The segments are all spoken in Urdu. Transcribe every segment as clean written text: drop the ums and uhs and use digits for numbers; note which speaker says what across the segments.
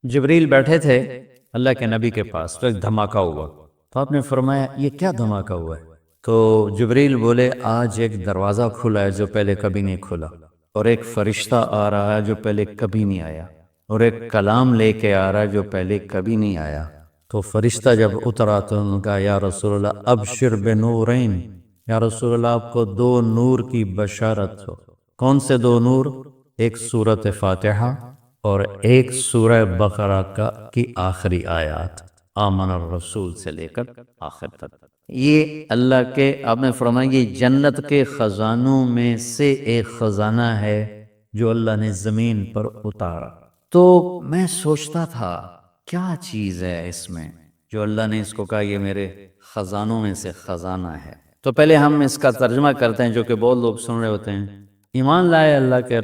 Speaker 1: جبریل بیٹھے تھے اللہ کے نبی کے پاس، تو ایک دھماکہ ہوا، تو آپ نے فرمایا یہ کیا دھماکہ ہوا ہے؟ تو جبریل بولے آج ایک دروازہ کھلا ہے جو پہلے کبھی نہیں کھلا، اور ایک فرشتہ آ رہا ہے جو پہلے کبھی نہیں آیا، اور ایک کلام لے کے آ رہا ہے جو پہلے کبھی نہیں آیا۔ تو فرشتہ جب اترا تو انہوں نے کہا یا رسول اللہ ابشر بنورین، یا رسول اللہ آپ کو دو نور کی بشارت ہو۔ کون سے دو نور؟ ایک سورۃ فاتحہ اور ایک سورہ بقرہ کی آخری آیات، آمن الرسول سے لے کر آخر تک۔ یہ اللہ کے، آپ نے فرمایا یہ جنت کے خزانوں میں سے ایک خزانہ ہے جو اللہ نے زمین پر اتارا۔ تو میں سوچتا تھا کیا چیز ہے اس میں جو اللہ نے اس کو کہا یہ میرے خزانوں میں سے خزانہ ہے۔ تو پہلے ہم اس کا ترجمہ کرتے ہیں جو کہ بہت لوگ سن رہے ہوتے ہیں۔ ایمان لائے اللہ کے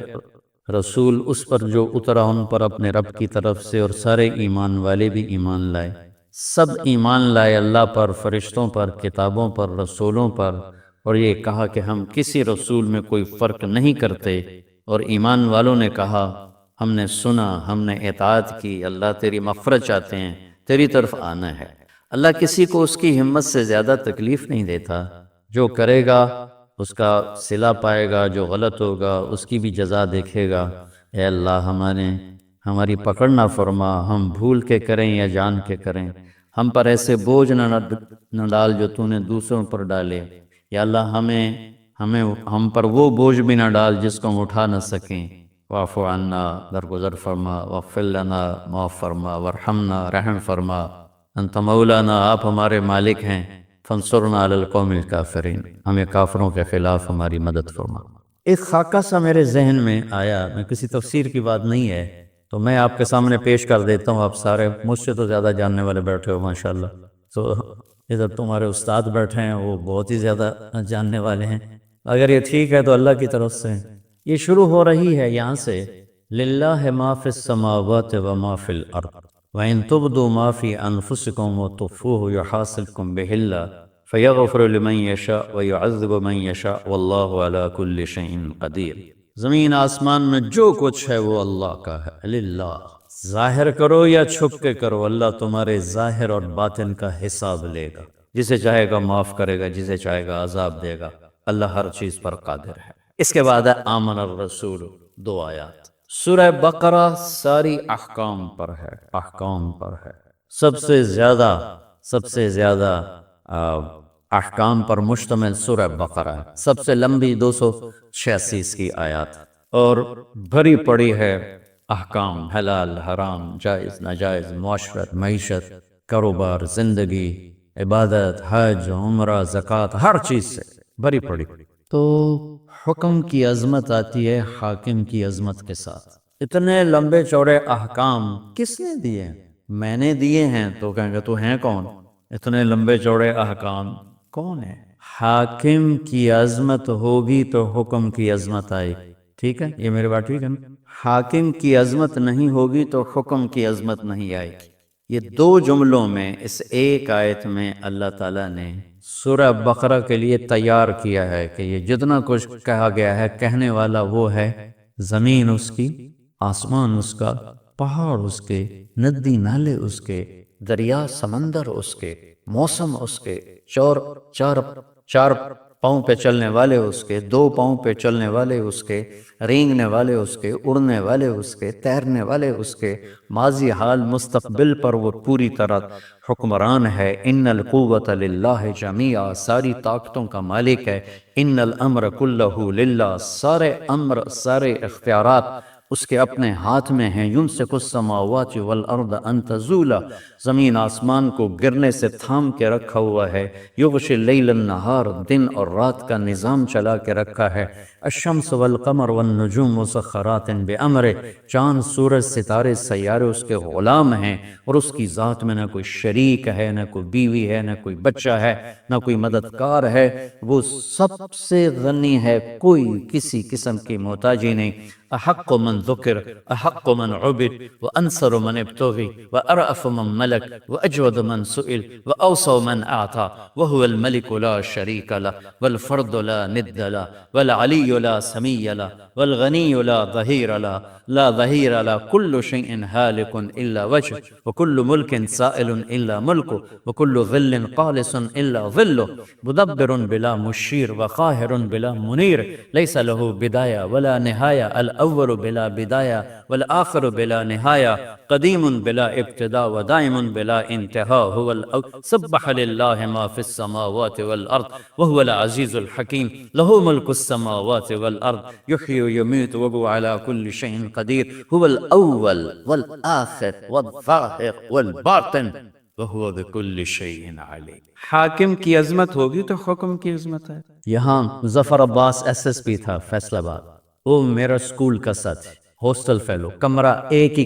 Speaker 1: رسول اس پر جو اترا ان پر اپنے رب کی طرف سے، اور سارے ایمان والے بھی ایمان لائے، سب ایمان لائے اللہ پر، فرشتوں پر، کتابوں پر، رسولوں پر، اور یہ کہا کہ ہم کسی رسول میں کوئی فرق نہیں کرتے، اور ایمان والوں نے کہا ہم نے سنا، ہم نے اطاعت کی، اللہ تیری مغفرت چاہتے ہیں، تیری طرف آنا ہے۔ اللہ کسی کو اس کی ہمت سے زیادہ تکلیف نہیں دیتا، جو کرے گا اس کا صلہ پائے گا، جو غلط ہوگا اس کی بھی جزا دیکھے گا۔ اے اللہ ہماری پکڑ نہ فرما، ہم بھول کے کریں یا جان کے کریں، ہم پر ایسے بوجھ نہ ڈال جو تو نے دوسروں پر ڈالے۔ یا اللہ ہم پر وہ بوجھ بھی نہ ڈال جس کو ہم اٹھا نہ سکیں۔ واعف عنا، درگزر فرما، واغفر لنا، معاف فرما، وارحمنا، رحم فرما، انت مولانا، آپ ہمارے مالک ہیں، فانصرنا علی القوم الکافرین، ہمیں کافروں کے خلاف ہماری مدد فرما۔ ایک خاکہ سا میرے ذہن میں آیا، میں کسی تفسیر کی بات نہیں ہے تو میں آپ کے سامنے پیش کر دیتا ہوں۔ آپ سارے مجھ سے تو زیادہ جاننے والے بیٹھے ہو ماشاءاللہ، تو ادھر تمہارے استاد بیٹھے ہیں وہ بہت ہی زیادہ جاننے والے ہیں، اگر یہ ٹھیک ہے تو اللہ کی طرف سے یہ شروع ہو رہی ہے یہاں سے، للہ ما فی السماوات و ما فی الارض وَإِن تُبْدُوا مَا فِي أَنفُسِكُمْ وَتُخْفُوهُ يُحَاسِبْكُم بِهِ اللَّهُ فَيَغْفِرُ لِمَن يَشَاءُ وَيُعَذِّبُ مَن يَشَاءُ وَاللَّهُ عَلَى كُلِّ شَيْءٍ قَدِيرٌ۔ زمین آسمان میں جو کچھ ہے وہ اللہ کا ہے، للہ، ظاہر کرو یا چھپ کے کرو اللہ تمہارے ظاہر اور باطن کا حساب لے گا، جسے چاہے گا معاف کرے گا، جسے چاہے گا عذاب دے گا، اللہ ہر چیز پر قادر ہے۔ اس کے بعد ہے آمن الرسول، دو آیات۔ سورہ بقرہ ساری احکام پر ہے، احکام پر ہے، سب سے زیادہ احکام پر مشتمل سورہ بقرہ ہے، سب سے لمبی 286 کی آیات، اور بھری پڑی ہے احکام، حلال حرام، جائز ناجائز، معاشرت، معیشت، کاروبار، زندگی، عبادت، حج، عمرہ، زکوٰۃ، ہر چیز سے بھری پڑی۔ تو حکم کی عظمت آتی ہے حاکم کی عظمت کے ساتھ۔ اتنے لمبے چوڑے احکام کس نے دیے ہیں؟ میں نے دیے ہیں، تو کہیں گے تو ہیں کون؟ اتنے لمبے چوڑے احکام کون ہے؟ حاکم کی عظمت ہوگی تو حکم کی عظمت آئے، ٹھیک ہے، یہ میری بات ٹھیک ہے نا؟ حاکم کی عظمت نہیں ہوگی تو حکم کی عظمت نہیں آئے گی۔ یہ دو جملوں میں، اس ایک آیت میں اللہ تعالیٰ نے سورہ بقرہ کے لیے تیار کیا ہے کہ یہ جتنا کچھ کہا گیا ہے، کہنے والا وہ ہے، زمین اس کی، آسمان اس کا، پہاڑ اس کے، ندی نالے اس کے، دریا سمندر اس کے، موسم اس کے، چار پاؤں پہ چلنے والے اس کے، دو پاؤں پہ چلنے والے اس کے، رینگنے والے اس کے، اڑنے والے اس کے، تیرنے والے اس کے، ماضی حال مستقبل پر وہ پوری طرح حکمران ہے۔ ان القوۃ للہ جمیعا، ساری طاقتوں کا مالک ہے۔ ان الامر کلہ للہ، سارے امر، سارے اختیارات اس کے اپنے ہاتھ میں ہیں۔ یمسک السماوات والارض ان تزولا، زمین آسمان کو گرنے سے تھام کے رکھا ہوا ہے۔ یغشی اللیل النہار، دن اور رات کا نظام چلا کے رکھا ہے۔ الشمس والقمر والنجوم مسخرات بامرہ، چاند، سورج، ستارے، سیارے اس کے غلام ہیں، اور اس کی ذات میں نہ کوئی شریک ہے، نہ کوئی بیوی ہے، نہ کوئی بچہ ہے، نہ کوئی مددگار ہے، وہ سب سے غنی ہے، کوئی کسی قسم کی محتاجی نہیں۔ احق من ذکر احق من عبد وانصر من ابتغی وارأف من ملک واجود من سئل واوصى من اعطى وهو الملك لا شريك له والفرد لا ند له والعلي لا سمي له والغني لا ظهير له لا ظهير له كل شيء هالك الا وجهه وكل ملك سائل الا ملكه وكل ظل قالص الا ظله مدبر بلا مشير وقاهر بلا منير ليس له بداية ولا نهاية الأول بلا بداية والآخر بلا نهاية قديم بلا ابتداء ودائم بلا انتهاء هو سبح لله ما في السماوات والأرض وهو العزيز الحكيم له ملك السماوات والأرض يحيي ويميت وهو على كل شيء قدير هو الأول والآخر والظاهر والباطن وهو بكل شيء عليم.
Speaker 2: حاکم کی عظمت ہوگی تو حکم کی عظمت ہے.
Speaker 1: یہاں ظفر عباس ایس ایس پی تھا فیصل آباد، وہ میرا اسکول کا ساتھ ہاسٹل فیلو، کمرہ ایک ہی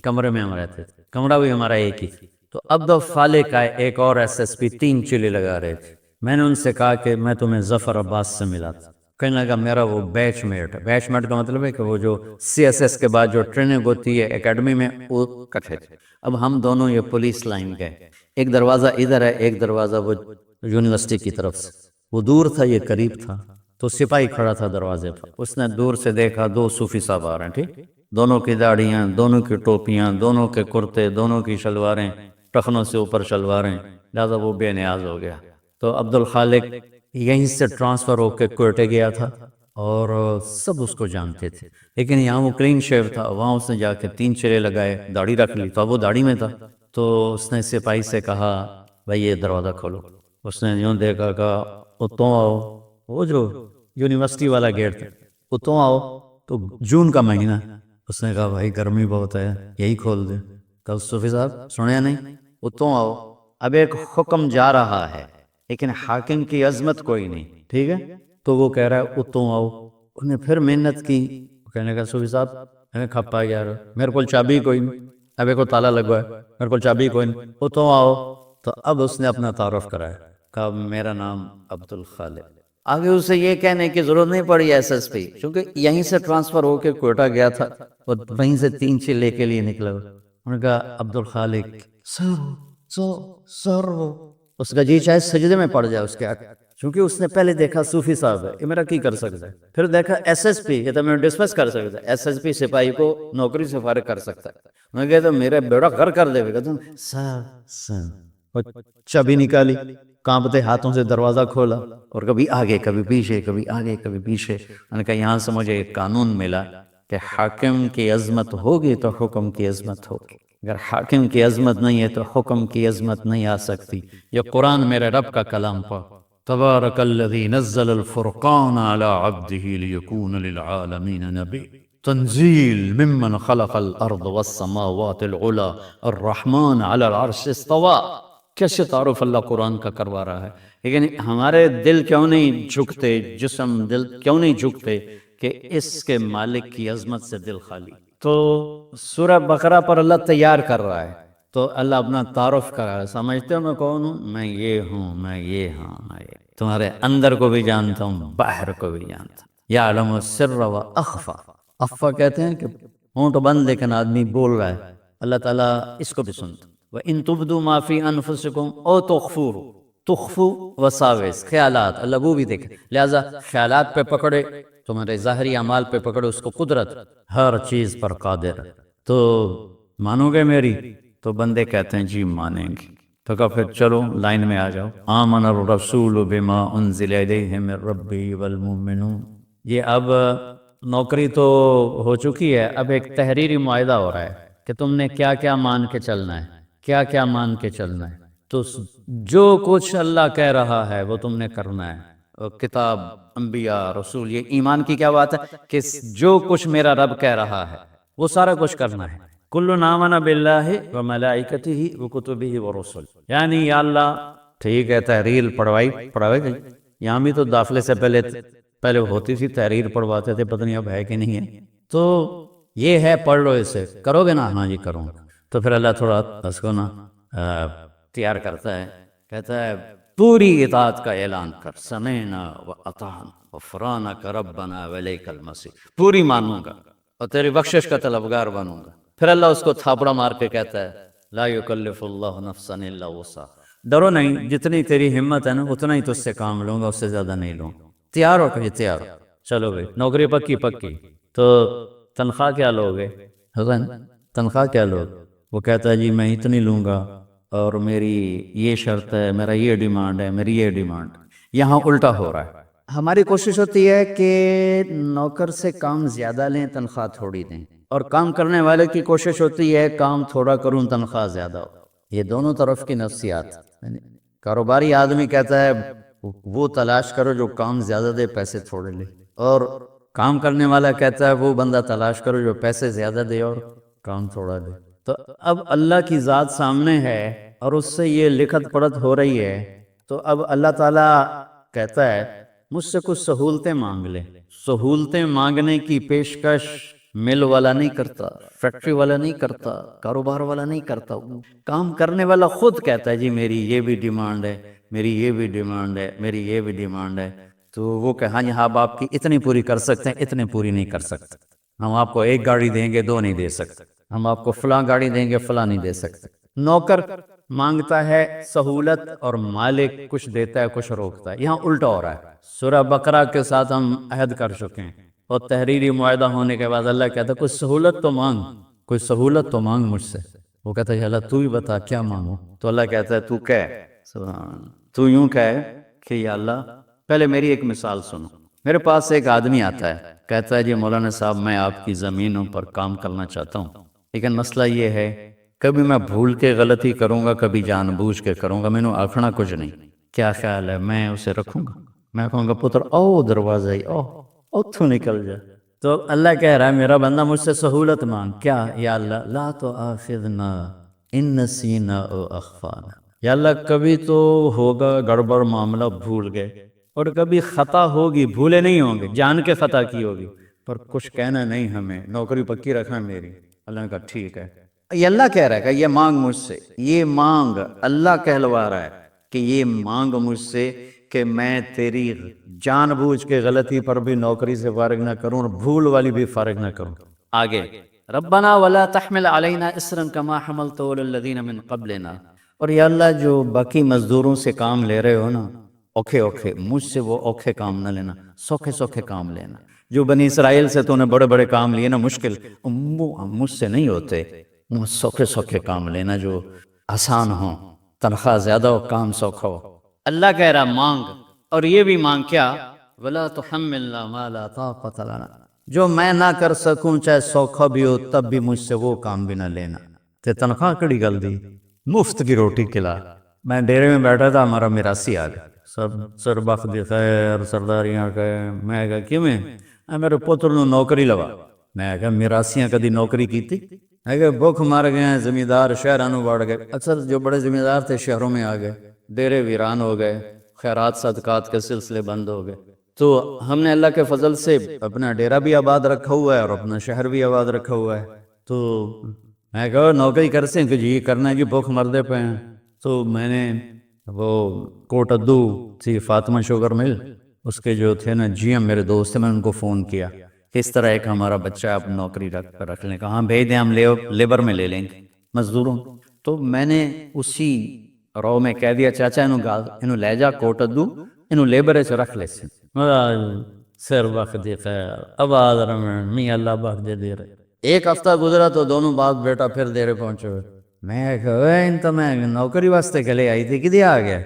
Speaker 1: کمرے میں ہم رہتے تھے، کمرہ بھی ہمارا ایک ہی. تو عبد الخالق آئے ایک اور ایس ایس پی، 3 چلے لگا رہے تھے. میں نے ان سے کہا کہ میں تمہیں ظفر عباس سے ملا تھا. کہنے لگا میرا وہ بیچ میٹ ہے. بیچ میٹ کا مطلب ہے کہ وہ جو سی ایس ایس کے بعد جو ٹریننگ ہوتی ہے اکیڈمی میں، وہ کٹھے تھے. اب ہم دونوں یہ پولیس لائن گئے، ایک دروازہ ادھر ہے، ایک دروازہ وہ یونیورسٹی کی طرف سے. وہ دور تھا، یہ قریب تھا. تو سپاہی کھڑا تھا دروازے پر. اس نے دور سے دیکھا 2 صوفی صاحب آ رہے ہیں، ٹھیک، دونوں کی داڑیاں، دونوں کی ٹوپیاں، دونوں کے کرتے، دونوں کی شلواریں، ٹخنوں سے اوپر شلواریں. لہٰذا وہ بے نیاز ہو گیا. تو عبد الخالق یہیں سے ٹرانسفر ہو کے کوئٹے گیا تھا اور سب اس کو جانتے تھے. لیکن یہاں وہ کلین شیو تھا، وہاں اس نے جا کے 3 چلے لگائے، داڑھی رکھ لی. تو وہ داڑھی میں تھا. تو اس نے سپاہی سے کہا بھائی یہ دروازہ کھولو. اس نے یوں دیکھا، کہا اتوں آؤ. وہ جو یونیورسٹی والا گیٹ تھا، اتوں آؤ. تو جون کا مہینہ. اس نے کہا بھائی گرمی بہت ہے، یہی کھول دے. کہا صوفی صاحب سنیا نہیں، اتوں آؤ. اب ایک حکم جا رہا ہے لیکن حاکم کی عظمت کوئی نہیں، ٹھیک ہے. تو وہ کہہ رہا ہے اتوں آؤ. انہوں نے پھر محنت کی. کہنے کا صوفی صاحب میں کھپا یار، میرے کو چابی کوئی نہیں، ابے کو تالا لگوا ہے، میرے کو چابی کوئی نہیں، اتوں آؤ. تو اب اس نے اپنا تعارف کرایا، کہا میرا نام عبد الخالق. آگے اسے یہ کہنے کی ضرورت نہیں پڑی ایس ایس پی، کیونکہ یہیں سے ٹرانسفر ہو کے کوئٹہ گیا تھا اور وہیں سے 3 چلے کے لیے نکلا. انہوں نے کہا عبد الخالق سر اس کا جی چاہے سجدے میں پڑ جائے اس کے آگے، کیونکہ اس نے پہلے دیکھا صوفی صاحب ہے، یہ میرا کی کر سکتا ہے. پھر دیکھا ایس ایس پی، یہ تو میں ڈسمس کر سکتا ہے، ایس ایس پی سپاہی کو نوکری سے فارغ کر سکتا ہے. میں کہتا میرا بیڑا غر کر دے گا. تم چابی نکالی، کانپتے ہاتھوں سے دروازہ کھولا اور کبھی آگے کبھی پیچھے، کبھی آگے کبھی پیچھے. میں نے کہا یہاں سے مجھے ایک قانون ملا کہ حاکم کی عظمت ہوگی تو حکم کی عظمت ہوگی، اگر حاکم کی عظمت نہیں ہے تو حکم کی عظمت نہیں آ سکتی. یہ قرآن میرے رب کا کلام پڑھ. تبارک الذی نزل الفرقان علی عبدہ لیکون للعالمین نبی تنزیل ممن خلق الارض والسماوات العلی الرحمن علی العرش استوى. کیسے تعارف اللہ قرآن کا کروا رہا ہے. لیکن ہمارے دل کیوں نہیں جھکتے، جسم دل کیوں نہیں جھکتے کہ اس کے مالک کی عظمت سے دل خالی. تو سورہ بقرہ پر اللہ تیار کر رہا ہے، تو اللہ اپنا تعارف کر رہا ہے. سمجھتے ہو میں کون ہوں؟ میں یہ ہوں، میں یہ ہوں، میں یہ. تمہارے اندر کو بھی جانتا ہوں، باہر کو بھی جانتا ہوں. یعلم السر و اخفا. اخفا کہتے ہیں کہ ہونٹ بند لیکن آدمی بول رہا ہے، اللہ تعالیٰ اس کو بھی سنتا. وَإِن تُبْدُوا مَا فِي أَنفُسِكُمْ أَوْ تُخْفُوهُ. تخفو وساوس، خیالات، اللہ وہ بھی دیکھے. لہٰذا خیالات پہ پکڑے، تمہارے ظاہری اعمال پہ پکڑے اس کو قدرت، ہر چیز پر قادر. تو مانو گے میری؟ تو بندے کہتے ہیں جی مانیں گے. تو کہا پھر چلو لائن میں آ جاؤ. آمن الرسول بما انزل الیہ من ربہ والمؤمنون. یہ اب نوکری تو ہو چکی ہے، اب ایک تحریری معاہدہ ہو رہا ہے کہ تم نے کیا کیا مان کے چلنا ہے، کیا کیا مان کے چلنا ہے. تو جو کچھ اللہ کہہ رہا ہے وہ تم نے کرنا ہے. کتاب، انبیاء، رسول، یہ ایمان کی کیا بات ہے کہ جو کچھ میرا رب کہہ رہا ہے وہ سارا کچھ کرنا ہے. کل آمن باللہ وملائکتہ وکتبہ ورسلہ. یعنی یا اللہ ٹھیک ہے تحریر پڑھوائی گئی. یہاں بھی تو داخلے سے پہلے ہوتی تھی تحریر پڑھواتے تھے، پتہ نہیں اب ہے کہ نہیں ہے. تو یہ ہے پڑھ لو، اسے کرو گے نا؟ ہاں جی کروں. تو پھر اللہ تھوڑا اس کو نا تیار کرتا ہے، کہتا ہے پوری اطاعت کا اعلان کر، سمعنا و اطعنا غفرانک ربنا والیک المصیر، پوری مانوں گا اور تیری بخشش کا طلبگار بنوں گا۔ پھر اللہ اس کو تھاپڑا مار کے کہتا ہے لا یکلف اللہ نفسا الا وسعها، ڈرو نہیں، جتنی تیری ہمت ہے نا اتنا ہی تجھ سے کام لوں گا، اس سے زیادہ نہیں لوں گا۔ تیار ہو کہ تیار ہو، چلو بھائی نوکری پکی پکی، تو تنخواہ کیا لوگے؟ حسین تنخواہ کیا لوگ؟ وہ کہتا ہے جی میں اتنی لوں گا اور میری یہ شرط ہے، میرا یہ ڈیمانڈ ہے، میری یہ ڈیمانڈ۔ یہاں الٹا ہو رہا ہے، ہماری کوشش ہوتی ہے کہ نوکر سے کام زیادہ لیں تنخواہ تھوڑی دیں، اور کام کرنے والے کی کوشش ہوتی ہے کام تھوڑا کروں تنخواہ زیادہ ہو۔ یہ دونوں طرف کی نفسیات، کاروباری آدمی کہتا ہے وہ تلاش کرو جو کام زیادہ دے پیسے تھوڑے لے، اور کام کرنے والا کہتا ہے وہ بندہ تلاش کرو جو پیسے زیادہ دے اور کام تھوڑا دے۔ تو اب اللہ کی ذات سامنے ہے اور اس سے یہ لکھت پڑھت ہو رہی ہے، تو اب اللہ تعالیٰ کہتا ہے مجھ سے کچھ سہولتیں مانگ لے۔ سہولتیں مانگنے کی پیشکش مل والا نہیں کرتا، فیکٹری والا نہیں کرتا، کاروبار والا نہیں کرتا، کام کرنے والا خود کہتا ہے جی میری یہ بھی ڈیمانڈ ہے، میری یہ بھی ڈیمانڈ ہے، میری یہ بھی ڈیمانڈ ہے۔ تو وہ کہ ہاں جی ہاں آپ کی اتنی پوری کر سکتے ہیں، اتنی پوری نہیں کر سکتے، ہم آپ کو ایک گاڑی دیں گے، دو نہیں دے سکتے، ہم آپ کو فلاں گاڑی دیں گے، فلاں نہیں دے سکتے۔ نوکر مانگتا ہے سہولت اور مالک کچھ دیتا ہے کچھ روکتا ہے، یہاں الٹا ہو رہا ہے۔ سورہ بقرہ کے ساتھ ہم عہد کر چکے ہیں اور تحریری معاہدہ ہونے کے بعد اللہ کہتا ہے کچھ سہولت تو مانگ، کوئی سہولت تو مانگ مجھ سے۔ وہ کہتا ہے اللہ تو ہی بتا کیا مانگوں؟ تو اللہ کہتا ہے تو کہہ، سبحان اللہ، تو یوں کہے کہ یا اللہ پہلے میری ایک مثال سنو۔ میرے پاس ایک آدمی آتا ہے، کہتا ہے جی مولانا صاحب میں آپ کی زمینوں پر کام کرنا چاہتا ہوں، لیکن مسئلہ یہ ہے کبھی میں بھول کے غلطی کروں گا، کبھی جان بوجھ کے کروں گا، میں نے آکھنا کچھ نہیں، کیا خیال ہے میں اسے رکھوں گا؟ میں کہوں گا پتر او دروازہ ہی او اتھوں نکل جا۔ تو اللہ کہہ رہا ہے میرا بندہ مجھ سے سہولت مانگ، کیا؟ یا اللہ لا تؤاخذنا ان نسینا او اخفانا، یا اللہ کبھی تو ہوگا گڑبڑ معاملہ بھول گئے، اور کبھی خطا ہوگی، بھولے نہیں ہوں گے، جان کے خطا کی ہوگی، پر کچھ کہنا نہیں ہمیں، نوکری پکی رکھنا میری۔ اللہ نے کہا ٹھیک ہے۔ یہ اللہ کہہ رہا ہے کہ یہ مانگ مجھ سے، یہ مانگ، اللہ کہلوا رہا ہے کہ یہ مانگ مجھ سے کہ میں تیری جان بوجھ کے غلطی پر بھی نوکری سے فارغ نہ کروں اور بھول والی بھی فارغ نہ کروں۔ آگے ربنا ولا تحمل علینا اسرا کما حملته علی الذین من قبلنا، اور یا اللہ جو باقی مزدوروں سے کام لے رہے ہو نا اوکھے اوکھے، مجھ سے وہ اوکھے کام نہ لینا، سوکھے سوکھے کام لینا۔ جو بنی اسرائیل سے تو نے بڑے بڑے کام لیے نا مشکل، مجھ سے نہیں ہوتے، سوکھے سوکھے کام لینا جو آسان ہوں، تنخواہ زیادہ ہو، کام سوکھا ہو۔ اللہ کہہ رہا مانگ، اور یہ بھی مانگ کیا؟ وَلَا تُحَمِّلْنَا مَا لَا طَاقَةَ لَنَا، جو میں نہ کر سکوں چاہے سوکھا بھی ہو تب بھی مجھ سے وہ کام بھی نہ لینا۔ تے تنخواہ کڑی گل دی، مفت کی روٹی کھلا۔ میں ڈیرے میں بیٹھا تھا، ہمارا میراثی آ گیا، سب سر بخت دی خیر سرداریاں کہ میں کہا کیوں میں میرے پتر نو نوکری لوا۔ میں کہا میراثیاں کدی نوکری کیتی؟ ہے کہ بھوک مار گئے ہیں، زمیندار شہرانوں بڑھ گئے، اکثر جو بڑے زمیندار تھے شہروں میں آ گئے، ڈیرے ویران ہو گئے، خیرات صدقات کے سلسلے بند ہو گئے۔ تو ہم نے اللہ کے فضل سے اپنا ڈیرہ بھی آباد رکھا ہوا ہے اور اپنا شہر بھی آباد رکھا ہوا ہے۔ تو میں کہا نوکری کرتے ہیں کہ جی کرنا ہے جی، بھوک مردے پہ ہیں۔ تو میں نے وہ کوٹ ادو تھی فاطمہ شوگر مل، اس کے جو تھے نا جی ایم میرے دوست تھے، میں ان کو فون کیا کہ اس طرح ایک ہمارا بچہ آپ نوکری رکھ لیں، کہاں بھیج دیں، ہم لیبر میں لے لیں گے مزدوروں۔ تو میں نے اسی رو میں کہہ دیا چاچا انہوں لے جا کوٹ ادو، انہوں لیبر سے رکھ لے سے سر وقت دی خیر آباد رمن می اللہ بخ دے رہے۔ ایک ہفتہ گزرا تو دونوں باپ بیٹا پھر دیرے پہنچے ہوئے۔ میں کہا ان تو میں نوکری واسطے گلے آئی تھی، کدی آ گیا؟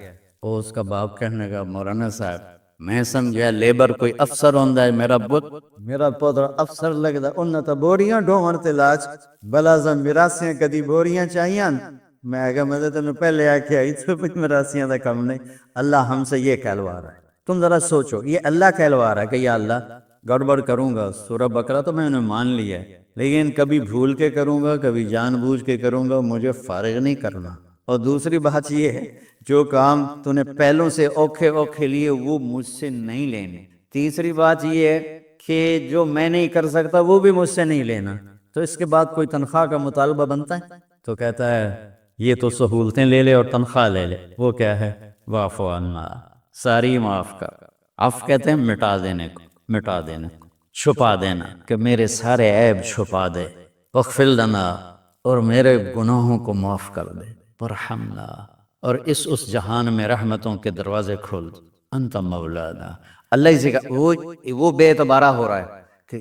Speaker 1: وہ اس کا باپ کہنے کا مولانا صاحب میں سمجھا لیبر کوئی افسر ہوندا ہے، میرا پوتر افسر لگدا، انہاں تو بوریاں ڈھون تے لاج بلا زم میراثیاں کدی بوریاں چاہیاں۔ میں کہا میں تینوں پہلے آکھیا ہی تو میراثیاں دا کم نہیں۔ اللہ ہم سے یہ کہلوا رہا ہے، تم ذرا سوچو، یہ اللہ کہلوا رہا ہے کہ یا اللہ گڑبڑ کروں گا، سورہ بقرہ تو میں نے مان لیا ہے، لیکن کبھی بھول کے کروں گا، کبھی جان بوجھ کے کروں گا، مجھے فارغ نہیں کرنا۔ اور دوسری بات یہ ہے جو کام تو نے پہلوں سے اوکھے لیے وہ مجھ سے نہیں لینے۔ تیسری بات یہ ہے کہ جو میں نہیں کر سکتا وہ بھی مجھ سے نہیں لینا۔ تو اس کے بعد کوئی تنخواہ کا مطالبہ بنتا ہے؟ تو کہتا ہے یہ تو سہولتیں لے لے اور تنخواہ لے لے۔ وہ کیا ہے؟ واعف عنا، ساری معاف کر۔ عفو کہتے ہیں مٹا دینے کو، مٹا دینے کو، چھپا دینا، کہ میرے سارے عیب چھپا دے۔ واغفر لنا، اور میرے گناہوں کو معاف کر دے۔ ورحمنا، اور اس جہان میں رحمتوں کے دروازے کھول دے۔ انت مولانا، اللہ اسی کا وہ بے اعتبارہ ہو رہا ہے کہ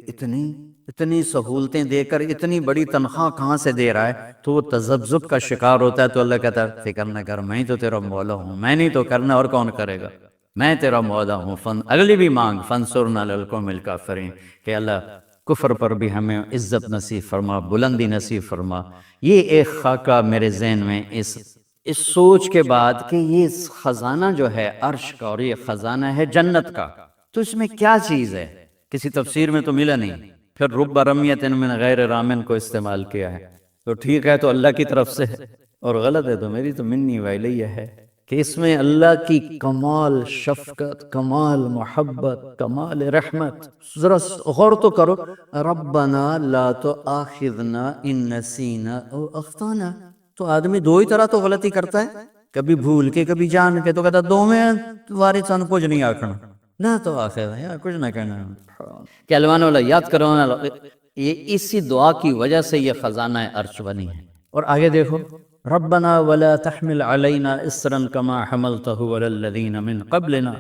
Speaker 1: اتنی سہولتیں دے کر اتنی بڑی تنخواہ کہاں سے دے رہا ہے، تو وہ تذبذب کا شکار ہوتا ہے۔ تو اللہ کہتا ہے فکر نہ کر، میں ہی تو تیرا مولا ہوں، میں نہیں تو کرنا اور کون کرے گا، میں تیرا مولا ہوں۔ اگلی بھی مانگ، فانصرنا علی القوم الکافرین، کہ اللہ کفر پر بھی ہمیں عزت نصیب فرما، بلندی نصیب فرما۔ یہ ایک خاکہ میرے ذہن میں اس سوچ کے بعد کہ یہ خزانہ جو ہے عرش کا اور یہ خزانہ ہے جنت کا، تو اس میں کیا چیز ہے؟ کسی تفسیر میں تو ملا نہیں، پھر رب رمیت من غیر رامن کو استعمال کیا ہے، تو ٹھیک ہے تو اللہ کی طرف سے ہے، اور غلط ہے تو میری تو منی ویلیہ ہے کہ اس میں اللہ کی کمال شفقت، کمال محبت، کمال رحمت۔ ذرا غور تو کرو، ربنا لا تؤاخذنا ان نسینا او اخطانا، تو آدمی دو ہی طرح تو غلطی کرتا ہے، کبھی بھول کے کبھی جان کے، تو کہتا دو میں تمہاری سن کچھ نہیں آکھنا، نہ تو آخر یا کچھ نہ کہنا۔ کہلوان والا یاد کرو، یہ اسی دعا کی وجہ سے یہ خزانہ عرش بنی ہے۔ اور آگے دیکھو، ربنا ولا تحمل علینا اسرا کما حملتہ علی الذین من قبلنا،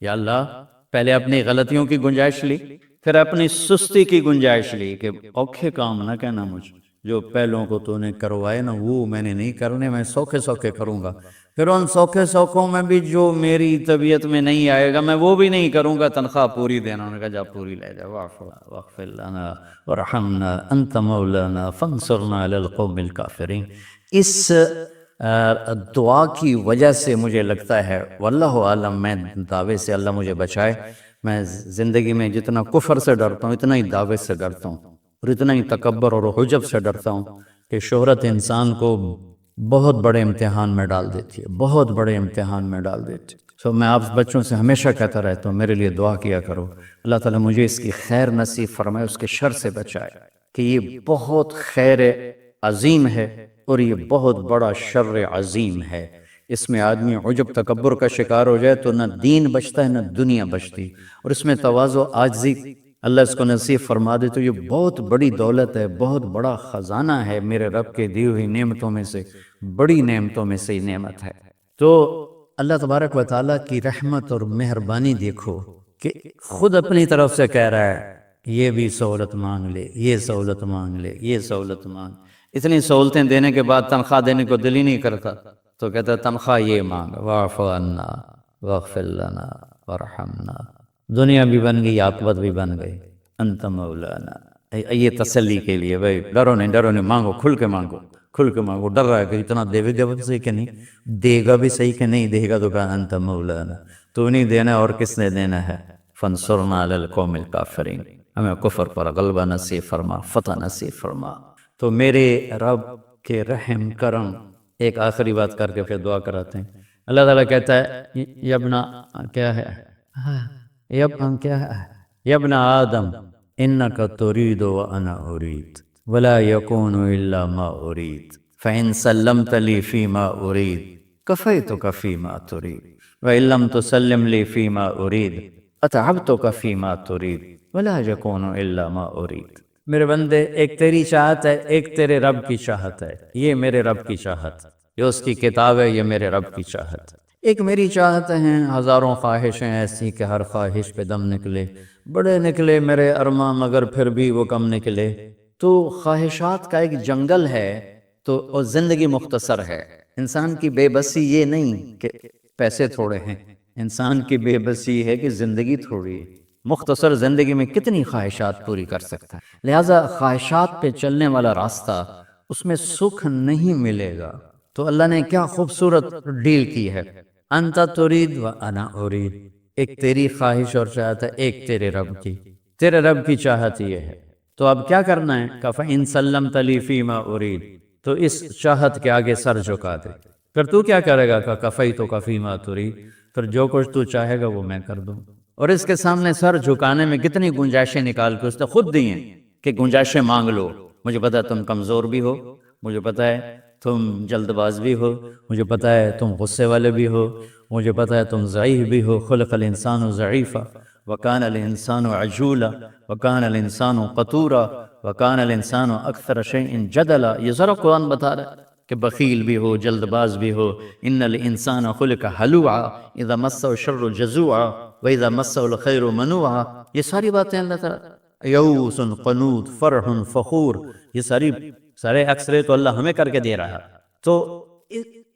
Speaker 1: یا اللہ پہلے اپنی غلطیوں کی گنجائش لی، پھر اپنی سستی کی گنجائش لی کہ اوکھے کام نہ کہنا مجھ، جو پہلوں کو تو نے کروائے نا وہ میں نے نہیں کرنے، میں سوکھے سوکھے کروں گا، پھر ان سوکھے سوکھوں میں بھی جو میری طبیعت میں نہیں آئے گا میں وہ بھی نہیں کروں گا، تنخواہ پوری دینا۔ انہوں نے کہا جا پوری لے جا، واغفر لنا ورحمنا انت مولانا فانصرنا علی القوم الکافرین۔ اس دعا کی وجہ سے مجھے لگتا ہے، واللہ عالم، میں دعوے سے اللہ مجھے بچائے، میں زندگی میں جتنا کفر سے ڈرتا ہوں اتنا ہی دعوے سے ڈرتا ہوں، اور اتنا ہی تکبر اور حجب سے ڈرتا ہوں کہ شہرت انسان کو بہت بڑے امتحان میں ڈال دیتی ہے، بہت بڑے امتحان میں ڈال دیتی ہے۔ سو میں آپ بچوں سے ہمیشہ کہتا رہتا ہوں میرے لیے دعا کیا کرو، اللہ تعالیٰ مجھے اس کی خیر نصیب فرمائے، اس کے شر سے بچائے، کہ یہ بہت خیر عظیم ہے اور یہ بہت بڑا شر عظیم ہے۔ اس میں آدمی عجب تکبر کا شکار ہو جائے تو نہ دین بچتا ہے نہ دنیا بچتی، اور اس میں تواضع عاجزی اللہ اس کو نصیب فرما دے تو یہ بہت بڑی دولت ہے، بہت بڑا خزانہ ہے، میرے رب کے دی ہوئی نعمتوں میں سے بڑی نعمتوں میں سے نعمت ہے۔ تو اللہ تبارک و تعالیٰ کی رحمت اور مہربانی دیکھو کہ خود اپنی طرف سے کہہ رہا ہے یہ بھی سہولت مانگ لے، یہ سہولت مانگ لے، یہ سہولت مانگ۔ اتنی سہولتیں دینے کے بعد تنخواہ دینے کو دل ہی نہیں کرتا، تو کہتا تنخواہ یہ مانگ، واعف عنا واغفر لنا ورحمنا۔ دنیا بھی بن گئی، عاقبت بھی بن گئی، انت مولانا۔ یہ تسلی کے لیے بھائی ڈرو نہیں، مانگو، کھل کے مانگو، کھل کے مانگو۔ ڈر رہا ہے کہ اتنا دے گا بھی صحیح کہ نہیں دے گا، بھی صحیح کہ نہیں دے گا، تو کہا انت مولانا، تو نہیں دینا اور کس نے دینا ہے؟ فانصرنا علی القوم الکافرین، ہمیں کفر پر غلبہ نصیب فرما، فتح نصیب فرما۔ تو میرے رب کے رحم کرم، ایک آخری بات کر کے پھر دعا کراتے ہیں۔ اللہ تعالیٰ کہتا ہے یبنا کیا ہے، یبن آدم انک ترید وانا ارید ولا یکون الا ما ارید فان سلمت لی فیما ارید کفیتک فیما ترید وان لم تسلم لی فیما ارید اتعبتک فیما ترید ولا یکون الا ما ارید۔ میرے بندے، ایک تیری چاہت ہے، ایک تیرے رب کی چاہت ہے، یہ میرے رب کی چاہت، یہ اس کی کتاب ہے، یہ میرے رب کی چاہت۔ ایک میری چاہت ہیں، ہزاروں خواہشیں ایسی کہ ہر خواہش پہ دم نکلے، بڑے نکلے میرے ارماں مگر پھر بھی وہ کم نکلے۔ تو خواہشات کا ایک جنگل ہے، تو اور زندگی مختصر ہے۔ انسان کی بے بسی یہ نہیں کہ پیسے تھوڑے ہیں، انسان کی بے بسی ہے کہ زندگی تھوڑی ہے، مختصر زندگی میں کتنی خواہشات پوری کر سکتا ہے۔ لہٰذا خواہشات پہ چلنے والا راستہ، اس میں سکھ نہیں ملے گا۔ تو اللہ نے کیا خوبصورت ڈیل کی ہے، انت ترید و انا ارید، ایک تیری خواہش اور چاہت ہے، ایک تیرے رب کی، تیرے رب کی چاہت یہ ہے۔ تو اب کیا کرنا ہے؟ فَإِن سَلَّمْتَ لِي فِيمَا أُرِيدُ، تو اس چاہت کے آگے سر جھکا دے۔ پھر تو کیا کرے گا؟ کَفَیْتُکَ فِیمَا تُرِیدُ، پھر جو کچھ تو چاہے گا وہ میں کر دوں۔ اور اس کے سامنے سر جھکانے میں کتنی گنجائشیں نکال کے اس نے خود دی ہیں کہ گنجائشیں مانگ لو، مجھے پتا ہے تم کمزور بھی ہو، مجھے پتا ہے تم جلد باز بھی ہو، مجھے پتہ ہے تم غصے والے بھی ہو، مجھے پتہ ہے تم ضعیف بھی ہو، خلق الانسان ضعیفا وکان الانسان عجولا وکان الانسان قتورا وکان الانسان اکثر شیء جدلا۔ یہ ذرا قرآن بتا رہا ہے کہ بخیل بھی ہو، جلد باز بھی ہو۔ ان الانسان خلق ہلوعا اذا مسہ الشر جزوعا واذا مسہ الخیر منوعا۔ یہ ساری باتیں اللہ تعالیٰ، یئوس قنوط فرح فخور، یہ سارے اکثرے تو اللہ ہمیں کر کے دے رہا ہے۔ تو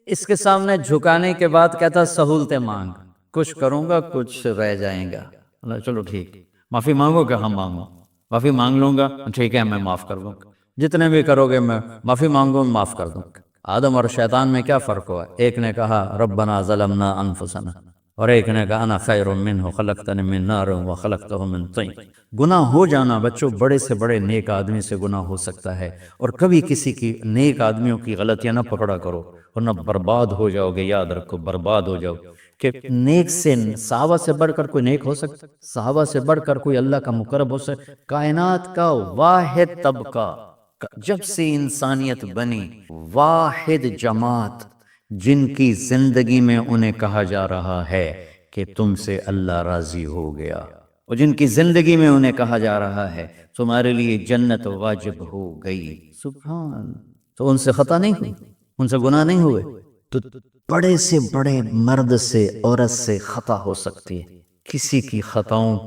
Speaker 1: اس کے سامنے جھکانے کے بعد کہتا سہولتیں مانگ، کچھ کروں گا کچھ رہ جائیں گا۔ اللہ چلو ٹھیک، معافی مانگو کہ ہم مانگو، معافی مانگ لوں گا، ٹھیک ہے میں معاف کر دوں گا، جتنے بھی کرو گے میں معافی مانگو معاف کر دوں گا۔ آدم اور شیطان میں کیا فرق ہوا؟ ایک نے کہا ربنا ظلمنا انفسنا، اور ایک نے کہا انا خیر منہ خلقتنی من نار وخلقتہ من طین۔ گناہ ہو جانا بچوں، بڑے سے بڑے نیک آدمی سے گناہ ہو سکتا ہے، اور کبھی کسی کی نیک آدمیوں کی غلطیاں نہ پکڑا کرو ورنہ برباد ہو جاؤ گے، یاد رکھو برباد ہو جاؤ۔ کہ نیک سے صحابہ سے بڑھ کر کوئی نیک ہو سکتا؟ صحابہ سے بڑھ کر کوئی اللہ کا مقرب ہو سکتا؟ کائنات کا واحد طبقہ جب سے انسانیت بنی، واحد جماعت جن کی زندگی میں انہیں کہا جا رہا ہے کہ تم سے اللہ راضی ہو گیا، اور جن کی زندگی میں انہیں کہا جا رہا ہے تمہارے لیے جنت واجب ہو گئی، سبحان۔ تو ان سے خطا نہیں ہوئی، ان سے گناہ نہیں ہوئے۔ تو بڑے سے بڑے مرد سے عورت سے خطا ہو سکتی ہے، کسی کی خطاؤں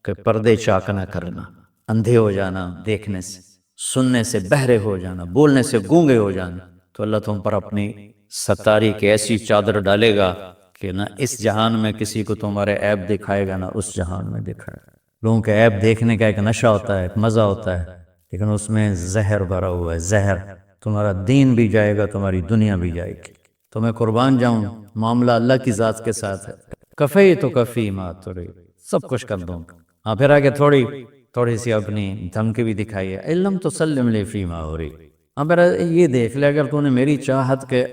Speaker 1: کے پردے چاک نہ کرنا، اندھے ہو جانا دیکھنے سے، سننے سے بہرے ہو جانا، بولنے سے گونگے ہو جانا، تو اللہ تم پر اپنی ستاری کی ایسی چادر ڈالے گا کہ نہ اس جہان میں کسی کو تمہارے عیب دکھائے گا، نہ اس جہان میں دکھائے گا۔ لوگوں کے عیب دیکھنے کا ایک نشہ ہوتا ہے، ایک مزہ ہوتا ہے، لیکن اس میں زہر بھرا ہوا ہے، زہر۔ تمہارا دین بھی جائے گا، تمہاری دنیا بھی جائے گی۔ تو میں قربان جاؤں، معاملہ اللہ کی ذات کے ساتھ ہے۔ کفی تو کفی ما ترید، سب کچھ کر دوں گا۔ ہاں پھر آگے تھوڑی سی اپنی دھمکی بھی دکھائی ہے، علم تسلم لی فیما ارید۔ ہاں پھر یہ دیکھ لے اگر تو نے میری چاہت کے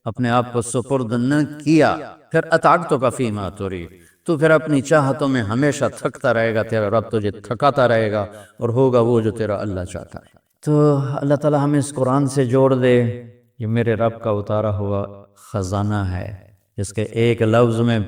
Speaker 1: اپنے آپ کو سپرد نہ کیا، پھر اطعت تو کفی ما ترید، تو پھر اپنی چاہتوں میں ہمیشہ تھکتا رہے گا، تیرا رب تجھے تھکاتا رہے گا، اور ہوگا وہ جو تیرا اللہ چاہتا ہے۔ تو اللہ تعالیٰ ہمیں اس قرآن سے جوڑ دے، یہ میرے رب کا اتارا ہوا خزانہ ہے، جس کے ایک لفظ میں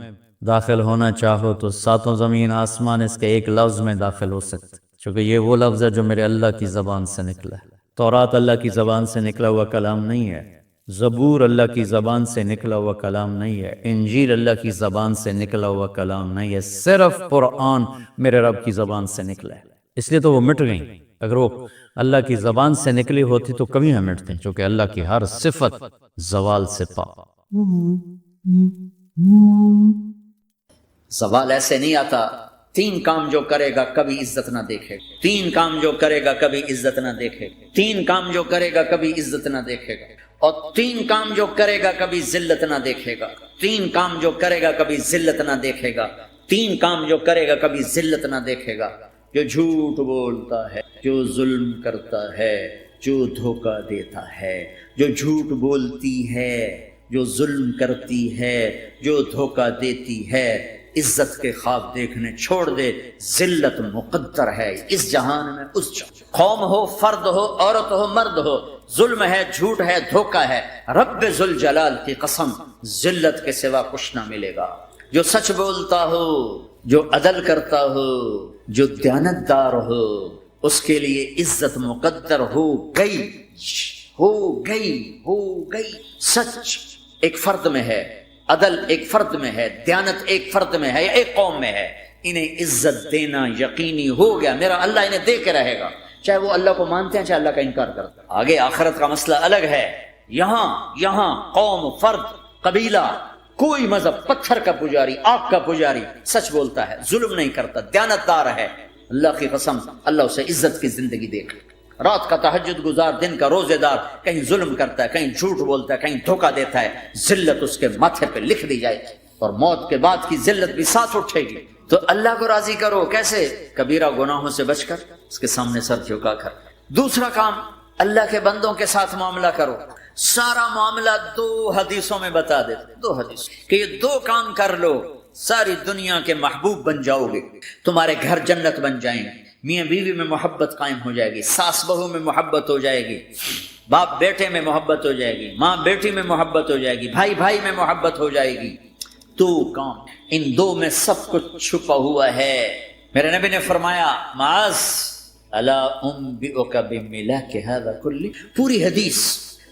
Speaker 1: داخل ہونا چاہو تو ساتوں زمین آسمان اس کے ایک لفظ میں داخل ہو سکتے، چونکہ یہ وہ لفظ ہے جو میرے اللہ کی زبان سے نکلا ہے۔ تورات اللہ کی زبان سے نکلا ہوا کلام نہیں ہے، زبور اللہ کی زبان سے نکلا ہوا کلام نہیں ہے، انجیل اللہ کی زبان سے نکلا ہوا کلام نہیں ہے، صرف قرآن میرے رب کی زبان سے نکلا ہے، اس لیے تو وہ مٹ گئی۔ اگر وہ اللہ کی زبان سے نکلی ہوتی تو کبھی نہ مٹتے، چونکہ اللہ کی ہر صفت زوال سے پاک۔
Speaker 3: زوال ایسے نہیں آتا۔ تین کام جو کرے گا کبھی عزت نہ دیکھے گا، تین کام جو کرے گا کبھی عزت نہ دیکھے گا، تین کام جو کرے گا کبھی عزت نہ دیکھے گا، اور تین کام جو کرے گا کبھی ذلت نہ دیکھے گا، تین کام جو کرے گا کبھی ذلت نہ دیکھے گا، تین کام جو کرے گا کبھی ذلت نہ دیکھے گا۔ جو جھوٹ بولتا ہے، جو ظلم کرتا ہے، جو دھوکہ دیتا ہے، جو جھوٹ بولتی ہے، جو ظلم کرتی ہے، جو دھوکہ دیتی ہے، عزت کے خواب دیکھنے چھوڑ دے، ذلت مقدر ہے اس جہان میں اس جہان، قوم ہو، فرد ہو، عورت ہو، مرد ہو، ظلم ہے، جھوٹ ہے، دھوکہ ہے، رب ذوالجلال کی قسم ذلت کے سوا کچھ نہ ملے گا۔ جو سچ بولتا ہو، جو عدل کرتا ہو، جو دیانتدار ہو، اس کے لیے عزت مقدر ہو گئی، ہو گئی، ہو گئی۔ سچ ایک فرد میں ہے، عدل ایک فرد میں ہے، دیانت ایک فرد میں ہے یا ایک قوم میں ہے، انہیں عزت دینا یقینی ہو گیا، میرا اللہ انہیں دے کے رہے گا، چاہے وہ اللہ کو مانتے ہیں چاہے اللہ کا انکار کرتے ہیں۔ آگے آخرت کا مسئلہ الگ ہے۔ یہاں قوم، فرد، قبیلہ، کوئی مذہب، پتھر کا پجاری، آگ کا پجاری سچ بولتا ہے، ظلم نہیں کرتا، دیانتدار ہے، اللہ کی قسم اللہ اسے عزت کی زندگی دے گا۔ رات کا تہجد گزار، دن کا روزے دار، کہیں ظلم کرتا ہے، کہیں جھوٹ بولتا ہے، کہیں دھوکہ دیتا ہے، ذلت اس کے ماتھے پہ لکھ دی جائے گی، اور موت کے بعد کی ذلت بھی ساتھ اٹھے گی۔ تو اللہ کو راضی کرو، کیسے؟ کبیرہ گناہوں سے بچ کر، اس کے سامنے سر جھکا کر۔ دوسرا کام، اللہ کے بندوں کے ساتھ معاملہ کرو۔ سارا معاملہ 2 حدیثوں میں بتا دیتے، 2 حدیث کہ یہ 2 کام کر لو، ساری دنیا کے محبوب بن جاؤ گے، تمہارے گھر جنت بن جائیں گے۔ میاں بیوی میں محبت قائم ہو جائے گی، ساس بہو میں محبت ہو جائے گی، باپ بیٹے میں محبت ہو جائے گی، ماں بیٹی میں محبت ہو جائے گی، بھائی بھائی میں محبت ہو جائے گی۔ تو کام ان دو میں سب کچھ چھپا ہوا ہے۔ میرے نبی نے فرمایا معاذ الا انبئک بملاک ھذا کلہ، پوری حدیث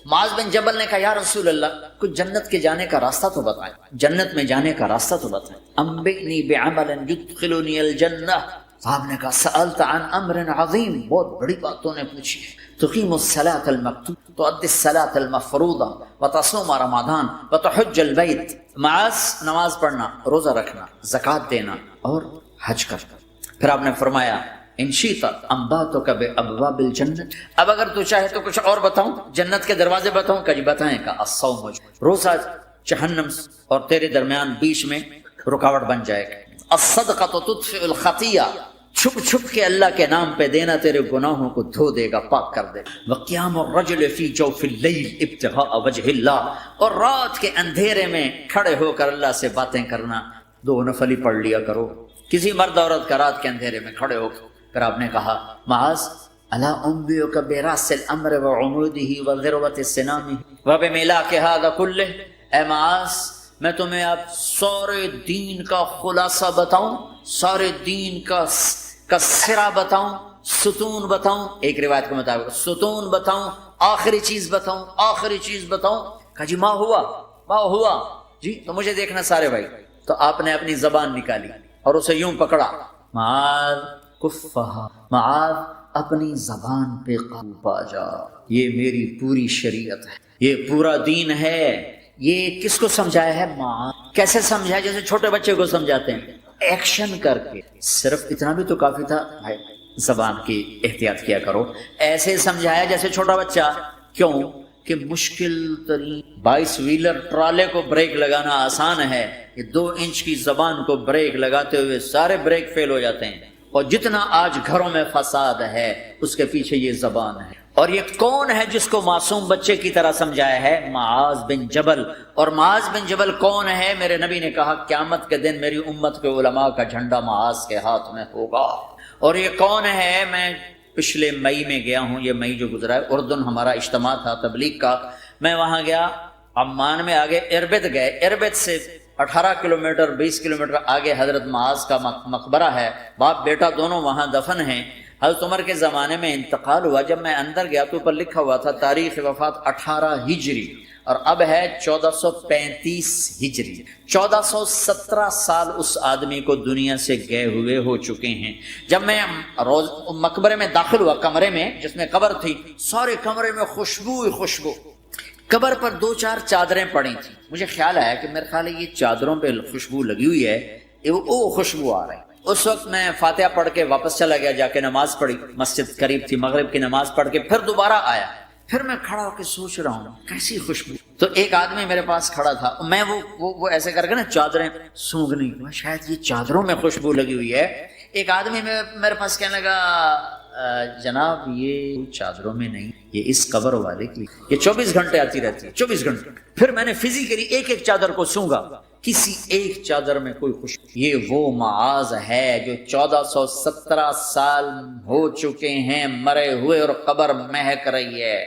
Speaker 3: معاذ بن جبل نے کہا یا رسول اللہ کچھ جنت کے جانے کا راستہ تو بتائیں، جنت میں جانے کا راستہ تو بتائیں۔ انبئنی بعمل یدخلنی الجنہ، صاحب نے کہا سألت عن امر عظیم، بہت بڑی بات تو نے پوچھی ہے۔ تقیم الصلاة المکتوبہ، تؤدی الصلاة المفروضہ، وتصوم رمضان، وتحج البیت۔ معاذ نماز پڑھنا، روزہ رکھنا، زکوٰۃ دینا اور حج کرنا۔ پھر آپ نے فرمایا ان شئت انباتک بابواب الجنت، اب اگر تو چاہے تو کچھ اور بتاؤں، جنت کے دروازے بتاؤں؟ کہ جی بتائیں۔ کا الصوم، روزہ جہنم اور تیرے درمیان بیچ میں رکاوٹ بن جائے گا۔ الصدقۃ تطفئ الخطیہ، چھپ چھپ کے اللہ کے نام پہ دینا تیرے گناہوں کو دھو دے گا، پاک کر دے گا۔ وقیام الرجل فی جوف اللیل ابتغاء وجہ اللہ، اور رات کے اندھیرے میں کھڑے ہو کر اللہ سے باتیں کرنا، 2 نفل ہی پڑھ لیا کرو۔ کسی مرد عورت کا رات کے اندھیرے میں کھڑے ہو۔ پھر آپ نے کہا معاذ الا انبئک براس الامر وعمودہ وذروۃ سنامہ وبملاک ھذا کلہ، اے معاذ میں تمہیں اب سارے دین کا خلاصہ بتاؤں، سارے دین کا سرا بتاؤں، ستون بتاؤں، ایک روایت کے مطابق ستون بتاؤں، آخری چیز بتاؤں، آخری چیز بتاؤں؟ کہا جی ما ہوا جی، تو مجھے دیکھنا سارے بھائی۔ تو آپ نے اپنی زبان نکالی اور اسے یوں پکڑا، معاذ کفہا، معاذ اپنی زبان پہ قابو پا جا، یہ میری پوری شریعت ہے، یہ پورا دین ہے۔ یہ کس کو سمجھایا ہے؟ معاذ۔ کیسے سمجھایا؟ جیسے چھوٹے بچے کو سمجھاتے ہیں، ایکشن کر کے۔ صرف اتنا بھی تو کافی تھا بھائی، زبان کی احتیاط کیا کرو۔ ایسے سمجھایا جیسے چھوٹا بچہ۔ کیوں کہ مشکل ترین 22 ویلر ٹرالے کو بریک لگانا آسان ہے، یہ 2 انچ کی زبان کو بریک لگاتے ہوئے سارے بریک فیل ہو جاتے ہیں۔ اور جتنا آج گھروں میں فساد ہے اس کے پیچھے یہ زبان ہے۔ اور یہ کون ہے جس کو معصوم بچے کی طرح سمجھایا ہے؟ معاذ بن جبل۔ اور معاذ بن جبل کون ہے؟ میرے نبی نے کہا قیامت کے دن میری امت کے علماء کا جھنڈا معاذ کے ہاتھ میں ہوگا۔ اور یہ کون ہے؟ میں پچھلے مئی میں گیا ہوں، یہ مئی جو گزرا ہے، اردن ہمارا اجتماع تھا تبلیغ کا، میں وہاں گیا، عمان میں آگے اربد گئے، اربد سے 18 کلومیٹر 20 کلومیٹر آگے حضرت معاذ کا مقبرہ ہے، باپ بیٹا دونوں وہاں دفن ہیں۔ حضرت عمر کے زمانے میں انتقال ہوا، جب میں اندر گیا تو اوپر لکھا ہوا تھا تاریخ وفات 18 ہجری، اور اب ہے 1435 ہجری۔ 1417 سال اس آدمی کو دنیا سے گئے ہوئے ہو چکے ہیں۔ جب میں روز مقبرے میں داخل ہوا، کمرے میں جس میں قبر تھی، سارے کمرے میں خوشبو ہی خوشبو، قبر پر 2-4 چادریں پڑی تھیں۔ مجھے خیال آیا کہ میرے خیال ہے یہ چادروں پہ خوشبو لگی ہوئی ہے، وہ خوشبو آ رہی۔ اس وقت میں فاتحہ پڑھ کے واپس چلا گیا، جا کے نماز پڑھی، مسجد قریب تھی، مغرب کی نماز پڑھ کے پھر دوبارہ آیا، پھر میں کھڑا ہو کے سوچ رہا ہوں کیسی خوشبو۔ تو ایک آدمی میرے پاس کھڑا تھا، میں وہ ایسے کر کے نا چادریں سونگھنی، شاید یہ چادروں میں خوشبو لگی ہوئی ہے۔ ایک آدمی میرے پاس کہنے لگا جناب یہ چادروں میں نہیں، یہ اس قبر والے کی، یہ 24 گھنٹے آتی رہتی ہے، 24 گھنٹے۔ پھر میں نے فزیکلی ایک ایک چادر کو سونگا، کسی ایک چادر میں کوئی خوشبو۔ یہ وہ معاذ ہے جو 1417 سال ہو چکے ہیں مرے ہوئے اور قبر مہک رہی ہے۔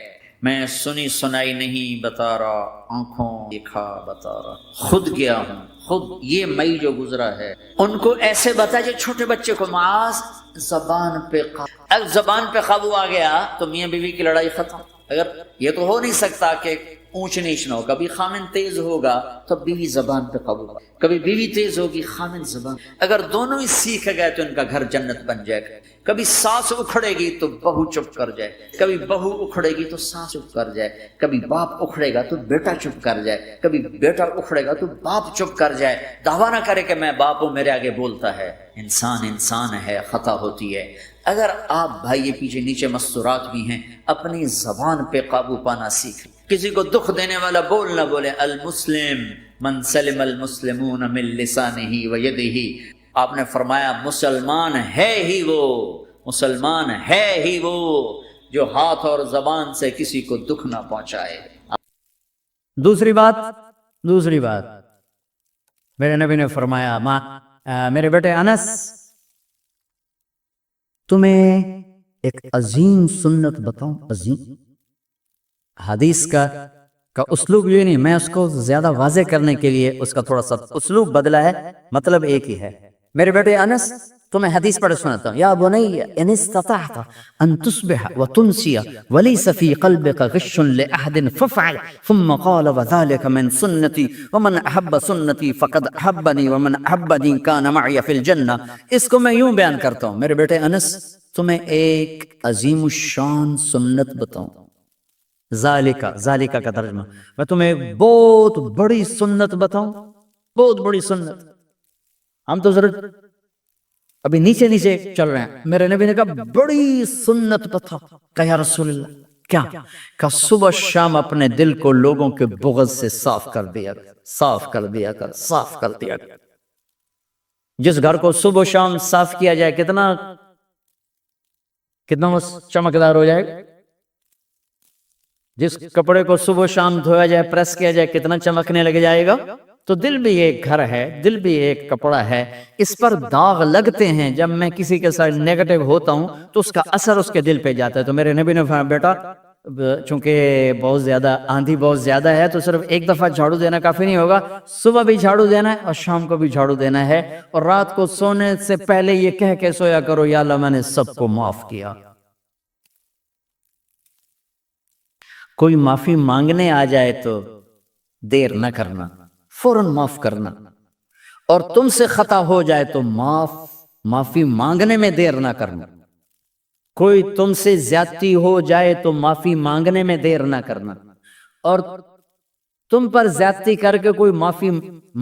Speaker 3: میں سنی سنائی نہیں بتا رہا، آنکھوں دیکھا بتا رہا، خود گیا ہوں، خود یہ مئی جو گزرا ہے ان کو ایسے بتا جو چھوٹے بچے کو۔ معاذ زبان پہ اگر زبان پہ قابو آ گیا تو میاں بیوی کی لڑائی ختم۔ اگر یہ تو ہو نہیں سکتا کہ اونچ نیچ نہ ہو، کبھی خامن تیز ہوگا تو بیوی زبان پہ قابو ہوگا، کبھی بیوی تیز ہوگی خامن زبان۔ اگر دونوں ہی سیکھ گئے تو ان کا گھر جنت بن جائے گا۔ کبھی ساس اکھڑے گی تو بہو چپ کر جائے، کبھی بہو اکھڑے گی تو ساس چپ کر جائے، کبھی باپ اکھڑے گا تو بیٹا چپ کر جائے، کبھی بیٹا اکھڑے گا تو باپ چپ کر جائے، دعویٰ نہ کرے کہ میں باپ ہوں میرے آگے بولتا ہے۔ انسان ہے، خطا ہوتی ہے۔ اگر آپ بھائی یہ پیچھے نیچے مستورات بھی ہیں، اپنی زبان پہ قابو پانا سیکھ، کسی کو دکھ دینے والا بول نہ بولے۔ المسلم من سلم المسلمون من لسانہ و یدہ، آپ نے فرمایا مسلمان ہے ہی وہ جو ہاتھ اور زبان سے کسی کو دکھ نہ پہنچائے۔
Speaker 1: دوسری بات میرے نبی نے فرمایا میرے بیٹے انس، تمہیں ایک عظیم سنت بتاؤں. عظیم حدیث کا اسلوب یہ نہیں، میں اس کو زیادہ واضح کرنے کے لیے اس کا تھوڑا سا اسلوب بدلا ہے، مطلب ایک ہی ہے. میرے بیٹے انس، تمہیں حدیث پڑھ سناتا ہوں. یا بنی ان استطعت ان تصبح وتمسي وليس في قلبك غش لاحد فافعل. ثم قال وذلك من سنتي ومن احب سنتي فقد احبني ومن احبني كان معي في الجنه. اس کو میں یوں بیان کرتا ہوں، میرے بیٹے انس تمہیں ایک عظیم الشان سنت بتاؤں. ذالکا کا ترجمہ، میں تمہیں ایک بہت بڑی سنت بتاؤں، بہت بڑی سنت. ہم تو ضرور ابھی نیچے نیچے چل رہے ہیں. میرے نبی نے کہا بڑی سنت بتا. کہا یا رسول اللہ کیا؟ کہ صبح شام اپنے دل کو لوگوں کے بغض سے صاف کر دیا کر، صاف کر دیا کر، صاف کر دیا کر. جس گھر کو صبح شام صاف کیا جائے کتنا چمکدار ہو جائے گا. جس کپڑے کو صبح شام دھویا جائے، پریس کیا جائے، کتنا چمکنے لگ جائے گا. تو دل بھی ایک گھر ہے، دل بھی ایک کپڑا ہے، اس پر داغ لگتے ہیں. جب میں کسی کے ساتھ نیگیٹو ہوتا ہوں تو اس کا اثر اس کے دل پہ جاتا ہے. تو میرے نبی نے فرمایا بیٹا چونکہ بہت زیادہ آندھی بہت زیادہ ہے تو صرف ایک دفعہ جھاڑو دینا کافی نہیں ہوگا، صبح بھی جھاڑو دینا ہے اور شام کو بھی جھاڑو دینا ہے. اور رات کو سونے سے پہلے یہ کہہ کے سویا کرو یا اللہ میں نے سب کو معاف کیا. کوئی معافی مانگنے آ جائے تو دیر نہ کرنا، فوراً معاف کرنا. اور تم سے خطا ہو جائے تو معافی مانگنے میں دیر نہ کرنا. کوئی تم سے زیادتی ہو جائے تو معافی مانگنے میں دیر نہ کرنا. اور تم پر زیادتی کر کے کوئی معافی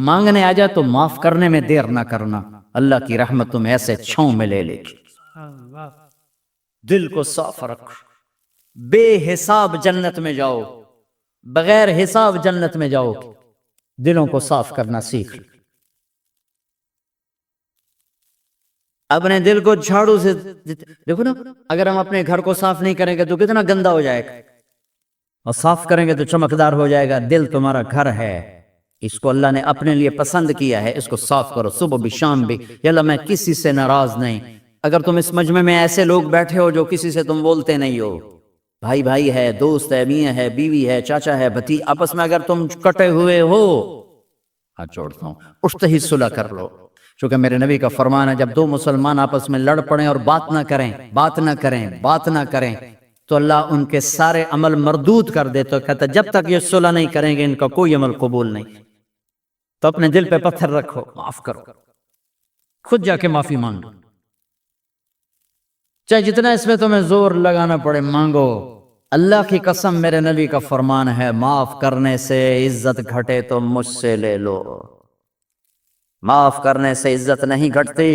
Speaker 1: مانگنے آ جائے تو معاف کرنے میں دیر نہ کرنا. اللہ کی رحمت تم ایسے چھاؤں میں لے لے گی. دل کو صاف رکھ، بے حساب جنت میں جاؤ، بغیر حساب جنت میں جاؤ. دلوں کو صاف کرنا سیکھ. اپنے دل کو جھاڑو سے دیکھو نا، اگر ہم اپنے گھر کو صاف نہیں کریں گے تو کتنا گندا ہو جائے گا، اور صاف کریں گے تو چمکدار ہو جائے گا. دل تمہارا گھر ہے، اس کو اللہ نے اپنے لیے پسند کیا ہے، اس کو صاف کرو صبح بھی شام بھی. یا اللہ میں کسی سے ناراض نہیں. اگر تم اس مجمع میں ایسے لوگ بیٹھے ہو جو کسی سے تم بولتے نہیں ہو، بھائی بھائی ہے، دوست ہے، میاں ہے، بیوی ہے، چاچا ہے، بھتی، آپس میں اگر تم کٹے ہوئے ہو، ہاتھ جوڑتا ہوں اٹھتے ہی صلح کر لو. چونکہ میرے نبی کا فرمان ہے جب دو مسلمان آپس میں لڑ پڑیں اور بات نہ کریں تو اللہ ان کے سارے عمل مردود کر دے. تو کہتا جب تک یہ صلح نہیں کریں گے ان کا کوئی عمل قبول نہیں. تو اپنے دل پہ پتھر رکھو، معاف کرو، خود جا کے معافی مانگو. چاہے جتنا اس میں تمہیں زور لگانا پڑے مانگو. اللہ کی قسم میرے نبی کا فرمان ہے معاف کرنے سے عزت گھٹے تو مجھ سے لے لو. معاف کرنے سے عزت نہیں گھٹتی.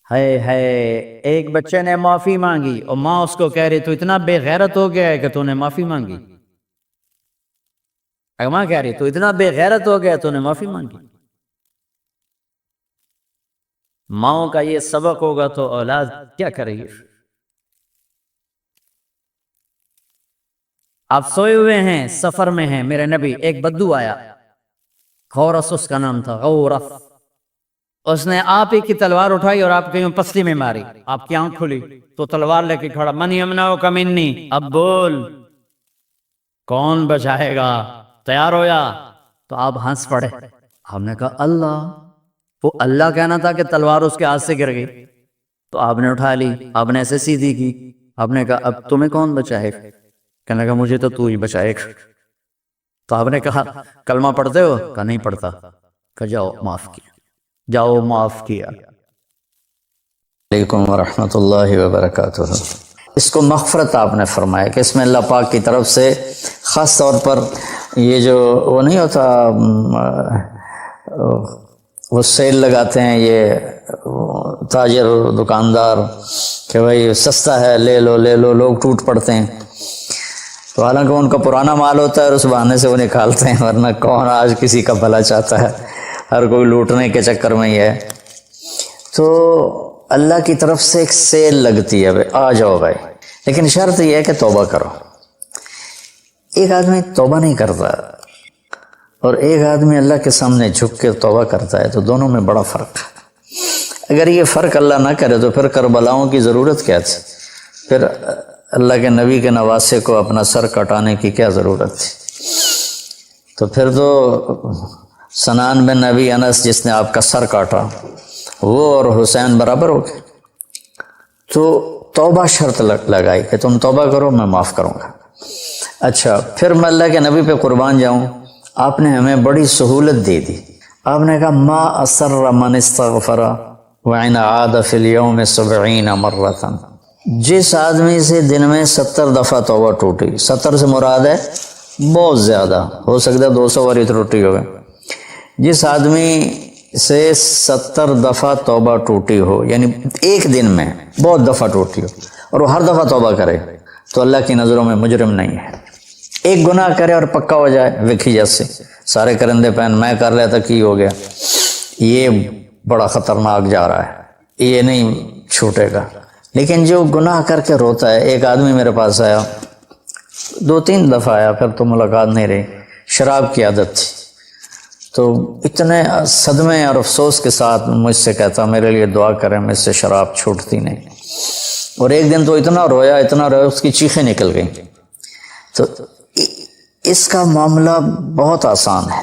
Speaker 1: ہے ایک بچے نے معافی مانگی اور ماں اس کو کہہ رہی تو اتنا بے غیرت ہو گیا ہے کہ تو نے معافی مانگی. ماں کہہ رہی تو اتنا بے غیرت ہو گیا تو نے معافی مانگی. ماؤں کا یہ سبق ہوگا تو اولاد کیا کرے گی. آپ سوئے ہوئے ہیں، سفر میں ہیں، میرے نبی ایک بدو آیا، غورس اس کا نام تھا، غورس. اس نے آپ ہی کی تلوار اٹھائی اور آپ کی پسلی میں ماری. آپ کی آنکھ کھلی تو تلوار لے کے کھڑا، من یمنعک منی، اب بول کون بچائے گا، تیار ہو یا؟ تو آپ ہنس پڑے. ہم نے کہا اللہ. وہ اللہ کہنا تھا کہ تلوار اس کے ہاتھ سے گر گئی. تو آپ نے اٹھا لی، آپ نے ایسے سیدھی کی. آپ نے کہا اب تمہیں کون بچائے؟ کہنے لگا مجھے تو ہی بچائے گا. تو آپ نے کہا کلمہ پڑھتے ہو؟ کہا نہیں پڑھتا. کہا جاؤ معاف کیا، جاؤ معاف کیا.
Speaker 3: علیکم ورحمۃ اللہ وبرکاتہ. اس کو مغفرت آپ نے فرمایا کہ اس میں اللہ پاک کی طرف سے خاص طور پر یہ جو وہ نہیں ہوتا، وہ سیل لگاتے ہیں یہ تاجر دکاندار کہ بھائی سستا ہے لے لو لے لو، لوگ ٹوٹ پڑتے ہیں. تو حالانکہ ان کا پرانا مال ہوتا ہے اور اس بہانے سے وہ نکالتے ہیں، ورنہ کون آج کسی کا بھلا چاہتا ہے، ہر کوئی لوٹنے کے چکر میں ہی ہے. تو اللہ کی طرف سے ایک سیل لگتی ہے، بھائی آ جاؤ بھائی، لیکن شرط یہ ہے کہ توبہ کرو. ایک آدمی توبہ نہیں کرتا اور ایک آدمی اللہ کے سامنے جھک کے توبہ کرتا ہے، تو دونوں میں بڑا فرق ہے۔ اگر یہ فرق اللہ نہ کرے تو پھر کربلاؤں کی ضرورت کیا تھی؟ پھر اللہ کے نبی کے نواسے کو اپنا سر کٹانے کی کیا ضرورت تھی؟ تو پھر تو سنان بن نبی انس جس نے آپ کا سر کاٹا، وہ اور حسین برابر ہو گئے۔ تو توبہ شرط لگائی کہ تم توبہ کرو، میں معاف کروں گا۔ اچھا، پھر میں اللہ کے نبی پہ قربان جاؤں، آپ نے ہمیں بڑی سہولت دے دی۔ آپ نے کہا ما اسر من استغفر وعن عاد فی اليوم 70 مرۃ، جس آدمی سے دن میں 70 دفعہ توبہ ٹوٹی، 70 سے مراد ہے بہت زیادہ، ہو سکتا ہے 200 بار ٹوٹی ہوگی، جس آدمی سے 70 دفعہ توبہ ٹوٹی ہو، یعنی ایک دن میں بہت دفعہ ٹوٹی ہو، اور وہ ہر دفعہ توبہ کرے، تو اللہ کی نظروں میں مجرم نہیں ہے۔ ایک گناہ کرے اور پکا ہو جائے، وکھی جیسے سارے کرندے پہن میں کر لیتا کی ہو گیا، یہ بڑا خطرناک جا رہا ہے، یہ نہیں چھوٹے گا۔ لیکن جو گناہ کر کے روتا ہے، ایک آدمی میرے پاس آیا، 2-3 دفعہ آیا، پھر تو ملاقات نہیں رہی، شراب کی عادت تھی، تو اتنے صدمے اور افسوس کے ساتھ مجھ سے کہتا میرے لیے دعا کریں، مجھ سے شراب چھوٹتی نہیں۔ اور ایک دن تو اتنا رویا اس کی چیخیں نکل گئیں۔ تو اس کا معاملہ بہت آسان ہے،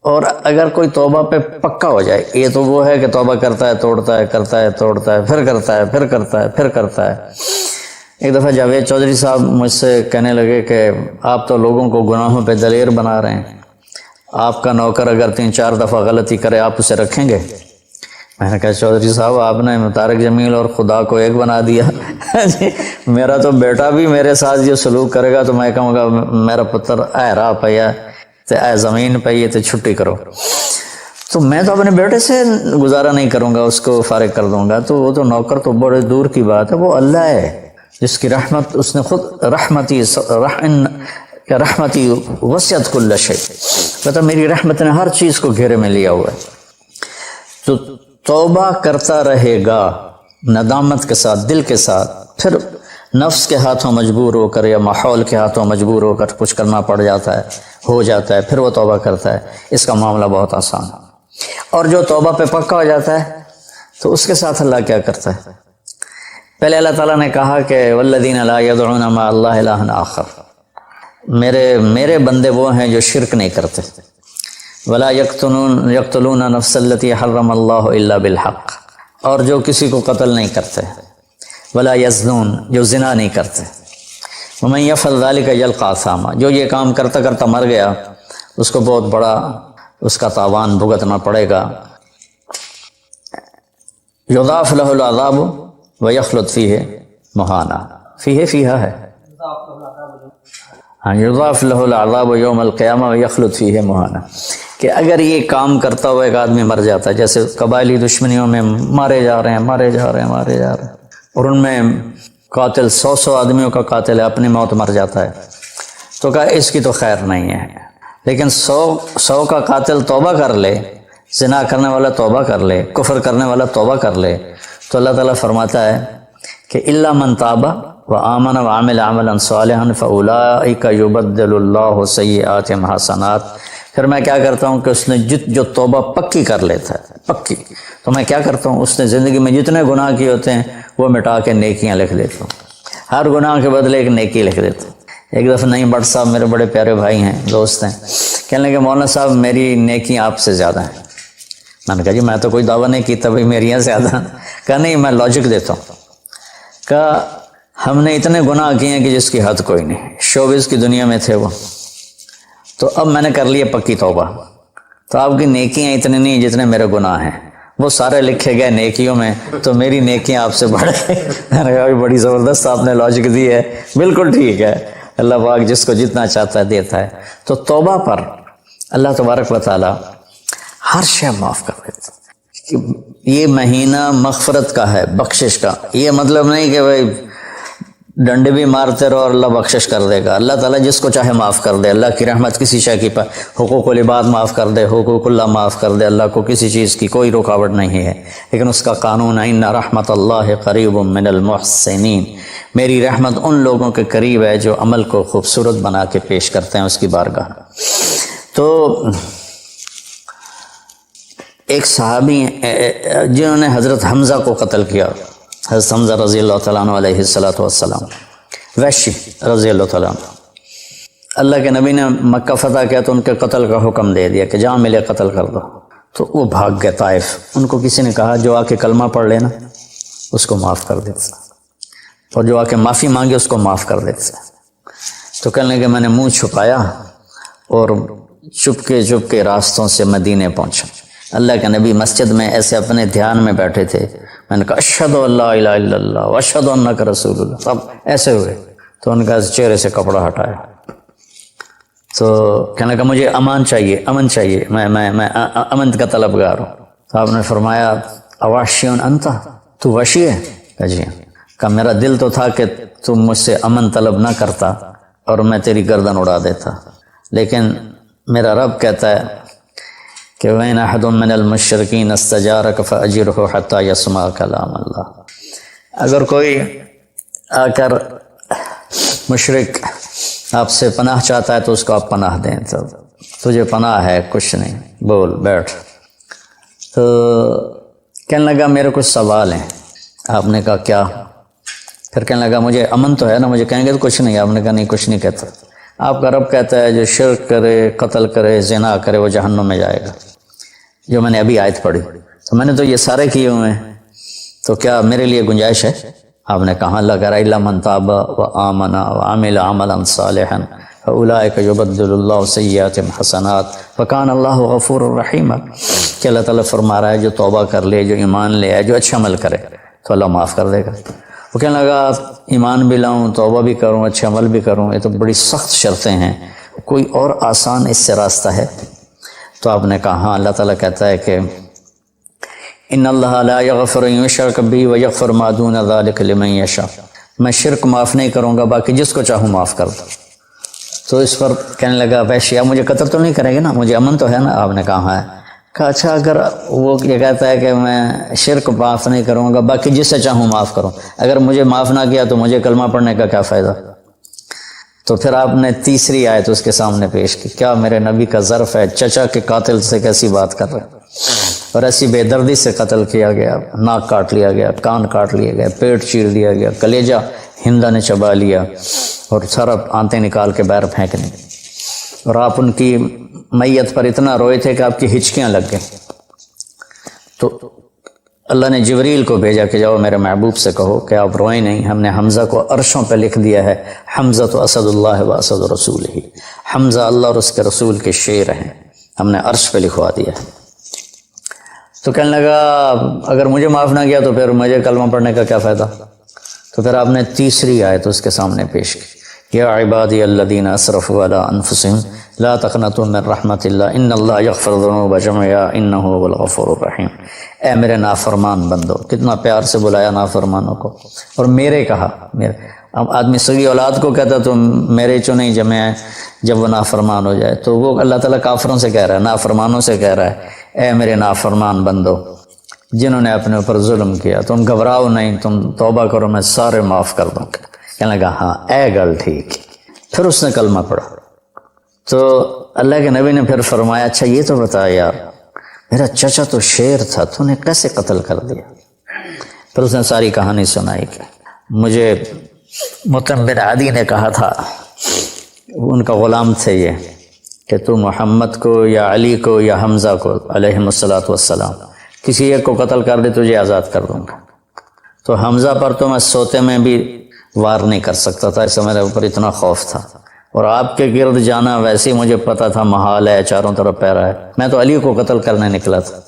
Speaker 3: اور اگر کوئی توبہ پہ پکا ہو جائے، یہ تو وہ ہے کہ توبہ کرتا ہے توڑتا ہے، کرتا ہے توڑتا ہے، پھر کرتا ہے، پھر کرتا ہے، پھر کرتا ہے۔ ایک دفعہ جاوید چودھری صاحب مجھ سے کہنے لگے کہ آپ تو لوگوں کو گناہوں پہ دلیر بنا رہے ہیں، آپ کا نوکر اگر 3-4 دفعہ غلطی کرے آپ اسے رکھیں گے؟ میں نے کہا چودھری صاحب آپ نے طارق جمیل اور خدا کو ایک بنا دیا، میرا تو بیٹا بھی میرے ساتھ یہ سلوک کرے گا تو میں کہوں گا میرا پتر اے راہ پیا تے اے زمین پئی تے چھٹی کرو، تو میں تو اپنے بیٹے سے گزارا نہیں کروں گا، اس کو فارغ کر دوں گا، تو وہ تو نوکر تو بڑے دور کی بات ہے، وہ اللہ ہے جس کی رحمت، اس نے خود رحمتی وسعت کل شیء، کہتا میری رحمت نے ہر چیز کو گھیرے میں لیا ہوا ہے۔ تو توبہ کرتا رہے گا ندامت کے ساتھ، دل کے ساتھ، پھر نفس کے ہاتھوں مجبور ہو کر یا ماحول کے ہاتھوں مجبور ہو کر کچھ کرنا پڑ جاتا ہے، ہو جاتا ہے، پھر وہ توبہ کرتا ہے۔ اس کا معاملہ بہت آسان ہے۔ اور جو توبہ پہ پکا ہو جاتا ہے تو اس کے ساتھ اللہ کیا کرتا ہے؟ پہلے اللہ تعالیٰ نے کہا کہ والذین لا یدعون مع اللہ الہا آخر، میرے بندے وہ ہیں جو شرک نہیں کرتے، ولا یقتلون نفس التی حرم اللہ الا بالحق، اور جو کسی کو قتل نہیں کرتے، ولا یزنون، جو زنا نہیں کرتے، ومن یفعل ذلک یلقى اثاما، جو یہ کام کرتا کرتا مر گیا اس کو بہت بڑا اس کا تاوان بھگتنا پڑے گا۔ یضاعف له العذاب ویخلد فیہ مہانا، فیہا ہے، ہاں، یضاعف له العذاب یوم القیامہ ویخلد فیہ مہانا، کہ اگر یہ کام کرتا ہوا ایک آدمی مر جاتا ہے، جیسے قبائلی دشمنیوں میں مارے جا رہے ہیں، اور ان میں قاتل 100 آدمیوں کا قاتل ہے، اپنی موت مر جاتا ہے، تو کہا اس کی تو خیر نہیں ہے۔ لیکن 100 کا قاتل توبہ کر لے، زنا کرنے والا توبہ کر لے، کفر کرنے والا توبہ کر لے، تو اللہ تعالیٰ فرماتا ہے کہ الا من تاب وآمن وعمل عملا صالحا فاولئک یبدل اللہ سیئاتہم حسنات، پھر میں کیا کرتا ہوں کہ اس نے جو توبہ پکی کر لیتا ہے، پکی، تو میں کیا کرتا ہوں اس نے زندگی میں جتنے گناہ کیے ہوتے ہیں وہ مٹا کے نیکیاں لکھ دیتا ہوں، ہر گناہ کے بدلے ایک نیکی لکھ دیتا ہوں۔ ایک دفعہ نعیم بٹ صاحب میرے بڑے پیارے بھائی ہیں، دوست ہیں، کہنے لگے مولانا صاحب میری نیکیاں آپ سے زیادہ ہیں۔ میں نے کہا جی میں تو کوئی دعویٰ نہیں کیتا بھائی میریاں زیادہ ہیں۔ کہا نہیں، میں لاجک دیتا ہوں۔ کہا ہم نے اتنے گناہ کیے ہیں کہ جس کی حد کوئی نہیں، شوبز کی دنیا میں تھے وہ، تو اب میں نے کر لیا پکی توبہ، تو آپ کی نیکیاں اتنی نہیں جتنے میرے گناہ ہیں، وہ سارے لکھے گئے نیکیوں میں، تو میری نیکیاں آپ سے بڑھ گئی۔ میں نے کہا بڑی زبردست آپ نے لاجک دی ہے، بالکل ٹھیک ہے، اللہ پاک جس کو جتنا چاہتا ہے دیتا ہے۔ تو توبہ پر اللہ تبارک و تعالی ہر شے معاف کر دیتا ہے۔ یہ مہینہ مغفرت کا ہے، بخشش کا، یہ مطلب نہیں کہ بھائی ڈنڈے بھی مارتے رہو اور اللہ بخشش کر دے گا۔ اللہ تعالیٰ جس کو چاہے معاف کر دے، اللہ کی رحمت کسی شے کی حقوق العباد معاف کر دے، حقوق اللہ معاف کر دے، اللہ کو کسی چیز کی کوئی رکاوٹ نہیں ہے، لیکن اس کا قانون ہے ان رحمت اللہ قریب من المحسنین، میری رحمت ان لوگوں کے قریب ہے جو عمل کو خوبصورت بنا کے پیش کرتے ہیں اس کی بارگاہ۔ تو ایک صحابی جنہوں نے حضرت حمزہ کو قتل کیا، حضرت حمزہ رضی اللہ تعالیٰ عنہ علیہ السلام، وحشی رضی اللہ تعالیٰ عنہ، اللہ کے نبی نے مکہ فتح کیا تو ان کے قتل کا حکم دے دیا کہ جہاں ملے قتل کر دو، تو وہ بھاگ گئے طائف۔ ان کو کسی نے کہا جو آ کے کلمہ پڑھ لینا اس کو معاف کر دیتا، اور جو آ کے معافی مانگے اس کو معاف کر دیتا۔ تو کہنے لگے میں نے منہ چھپایا اور چپ کے راستوں سے مدینے پہنچا۔ اللہ کے نبی مسجد میں ایسے اپنے دھیان میں بیٹھے تھے، میں نے کہا اشہد ان لا الہ الا اللہ واشہد انک رسول اللہ، سب ایسے ہوئے، تو ان کا چہرے سے کپڑا ہٹایا، تو کہنے لگا مجھے امن چاہیے، میں امن کا طلبگار ہوں۔ تو آپ نے فرمایا اواشیون انت، تو وحشی ہے؟ کہا جی ہاں۔ کہا میرا دل تو تھا کہ تم مجھ سے امن طلب نہ کرتا اور میں تیری گردن اڑا دیتا، لیکن میرا رب کہتا ہے کہ وَإِنْ أَحَدٌ مِّنَ الْمُشْرِكِينَ اسْتَجَارَكَ فَأَجِرْهُ حَتَّى يَسْمَعَ كَلَامَ اللَّهِ۔ اگر کوئی آ کر مشرک آپ سے پناہ چاہتا ہے تو اس کو آپ پناہ دیں، تو تجھے پناہ ہے، کچھ نہیں، بول بیٹھ۔ تو کہنے لگا میرے کچھ سوال ہیں۔ آپ نے کہا کیا؟ پھر کہنے لگا مجھے امن تو ہے نا، مجھے کہیں گے تو کچھ نہیں۔ آپ نے کہا نہیں کچھ نہیں کہتا، آپ کا رب کہتا ہے جو شرک کرے، قتل کرے، زنا کرے وہ جہنم میں جائے گا، جو میں نے ابھی آیت پڑھی۔ تو میں نے تو یہ سارے کیے ہوئے ہیں، تو کیا میرے لیے گنجائش ہے؟ آپ نے کہا اللہ کہہ رہا الا من تاب وآمن وعمل عملا صالحا فاولئک یبدل اللہ سیئاتہم حسنات وکان اللہ غفور الرحیم، کہ اللہ تعالیٰ فرما رہا ہے جو توبہ کر لے، جو ایمان لے آئے، جو اچھا عمل کرے تو اللہ معاف کر دے گا۔ وہ کہنے لگا ایمان بھی لاؤں، توبہ بھی کروں، اچھا عمل بھی کروں، یہ تو بڑی سخت شرطیں ہیں، کوئی اور آسان اس سے راستہ ہے؟ تو آپ نے کہا ہاں، اللہ تعالیٰ کہتا ہے کہ ان اللہ لا یغفر ان یشرک بہ ویغفر ما دون ذلک لمن یشاء، میں شرک معاف نہیں کروں گا، باقی جس کو چاہوں معاف کر دوں۔ تو اس پر کہنے لگا وحشی آپ مجھے قتل تو نہیں کریں گے نا، مجھے امن تو ہے نا؟ آپ نے کہا ہاں۔ کہا اچھا اگر وہ یہ کہتا ہے کہ میں شرک معاف نہیں کروں گا، باقی جس سے چاہوں معاف کروں، اگر مجھے معاف نہ کیا تو مجھے کلمہ پڑھنے کا کیا فائدہ؟ تو پھر آپ نے تیسری آیت اس کے سامنے پیش کی، کیا میرے نبی کا ظرف ہے، چچا کے قاتل سے کیسی بات کر رہے ہیں، اور ایسی بے دردی سے قتل کیا گیا، ناک کاٹ لیا گیا، کان کاٹ لیا گیا، پیٹ چیر دیا گیا، کلیجہ ہندا نے چبا لیا اور سارا آنتیں نکال کے باہر پھینک دیں، اور آپ ان کی میت پر اتنا روئے تھے کہ آپ کی ہچکیاں لگ گئیں۔ تو اللہ نے جبریل کو بھیجا کہ جاؤ میرے محبوب سے کہو کہ آپ روئیں نہیں، ہم نے حمزہ کو عرشوں پہ لکھ دیا ہے، حمزہ تو اسد اللہ و اسد رسول ہی، حمزہ اللہ اور اس کے رسول کے شیر ہیں، ہم نے عرش پہ لکھوا دیا ہے۔ تو کہنے لگا اگر مجھے معاف نہ کیا تو پھر مجھے کلمہ پڑھنے کا کیا فائدہ؟ تو پھر آپ نے تیسری آیت اس کے سامنے پیش کی، یا عبادی الذین اسرفوا علی انفسہم لا تقنطوا من رحمت اللہ ان اللہ یغفر الذنوب جميعا انہ هو الغفور الرحیم۔ اے میرے نافرمان بندو، کتنا پیار سے بلایا نافرمانوں کو، اور میرے کہا، اب آدمی سگی اولاد کو کہتا تو میرے چو نہیں جمع ہے، جب وہ نافرمان ہو جائے تو وہ اللہ تعالیٰ کافروں سے کہہ رہا ہے، نافرمانوں سے کہہ رہا ہے اے میرے نافرمان بندو جنہوں نے اپنے اوپر ظلم کیا، تم گھبراؤ نہیں، تم توبہ کرو، میں سارے معاف کر دوں گا۔ کہنے لگا ہاں اے گل ٹھیک۔ پھر اس نے کلمہ پڑھا تو اللہ کے نبی نے پھر فرمایا اچھا یہ تو بتا یار، میرا چچا تو شیر تھا، تو نے کیسے قتل کر دیا؟ پھر اس نے ساری کہانی سنائی کہ مجھے مطعم بن عدی نے کہا تھا، ان کا غلام تھے یہ، کہ تو محمد کو یا علی کو یا حمزہ کو علیہم الصلاۃ والسلام کسی ایک کو قتل کر دے تجھے آزاد کر دوں گا۔ تو حمزہ پر تو میں سوتے میں بھی وار نہیں کر سکتا تھا، اس سے میرے اوپر اتنا خوف تھا، اور آپ کے گرد جانا ویسے ہی مجھے پتا تھا محال ہے، چاروں طرف پیرا ہے، میں تو علی کو قتل کرنے نکلا تھا،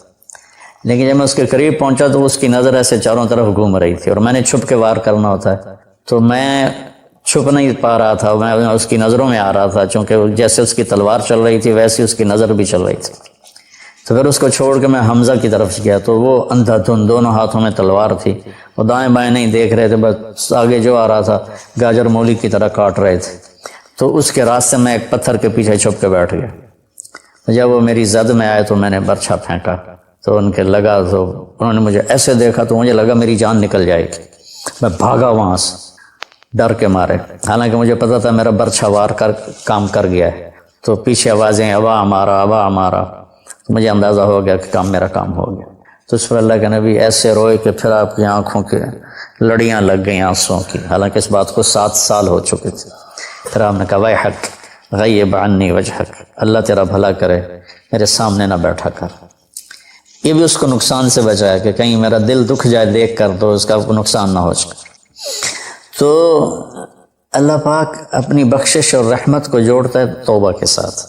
Speaker 3: لیکن جب میں اس کے قریب پہنچا تو اس کی نظر ایسے چاروں طرف گھوم رہی تھی، اور میں نے چھپ کے وار کرنا ہوتا ہے، تو میں چھپ نہیں پا رہا تھا، میں اس کی نظروں میں آ رہا تھا، چونکہ جیسے اس کی تلوار چل رہی تھی ویسے اس کی نظر بھی چل رہی تھی۔ تو پھر اس کو چھوڑ کے میں حمزہ کی طرف گیا تو وہ اندھا دھند، دونوں ہاتھوں میں تلوار تھی، وہ دائیں بائیں نہیں دیکھ رہے تھے، بس آگے جو آ رہا تھا گاجر مولی کی طرح کاٹ رہے تھے۔ تو اس کے راستے میں ایک پتھر کے پیچھے چھپ کے بیٹھ گیا، جب وہ میری زد میں آئے تو میں نے برچھا پھینکا تو ان کے لگا، تو انہوں نے مجھے ایسے دیکھا تو مجھے لگا میری جان نکل جائے گی، میں بھاگا وہاں سے ڈر کے مارے، حالانکہ مجھے پتا تھا میرا برچھا وار کر کام کر گیا ہے۔ تو پیچھے آوازیں ابا ہمارا ابا ہمارا، مجھے اندازہ ہو گیا کہ کام میرا کام ہو گیا. تو اس پر اللہ کے نبی ایسے روئے کہ پھر آپ کی آنکھوں کے لڑیاں لگ گئیں آنسوؤں کی، حالانکہ اس بات کو 7 سال ہو چکے تھے. پھر آپ نے کہا ویحک غیب عنی وجہک، اللہ تیرا بھلا کرے میرے سامنے نہ بیٹھا کر. یہ بھی اس کو نقصان سے بچایا کہ کہیں میرا دل دکھ جائے دیکھ کر تو اس کا نقصان نہ ہو جائے. تو اللہ پاک اپنی بخشش اور رحمت کو جوڑتا ہے توبہ کے ساتھ.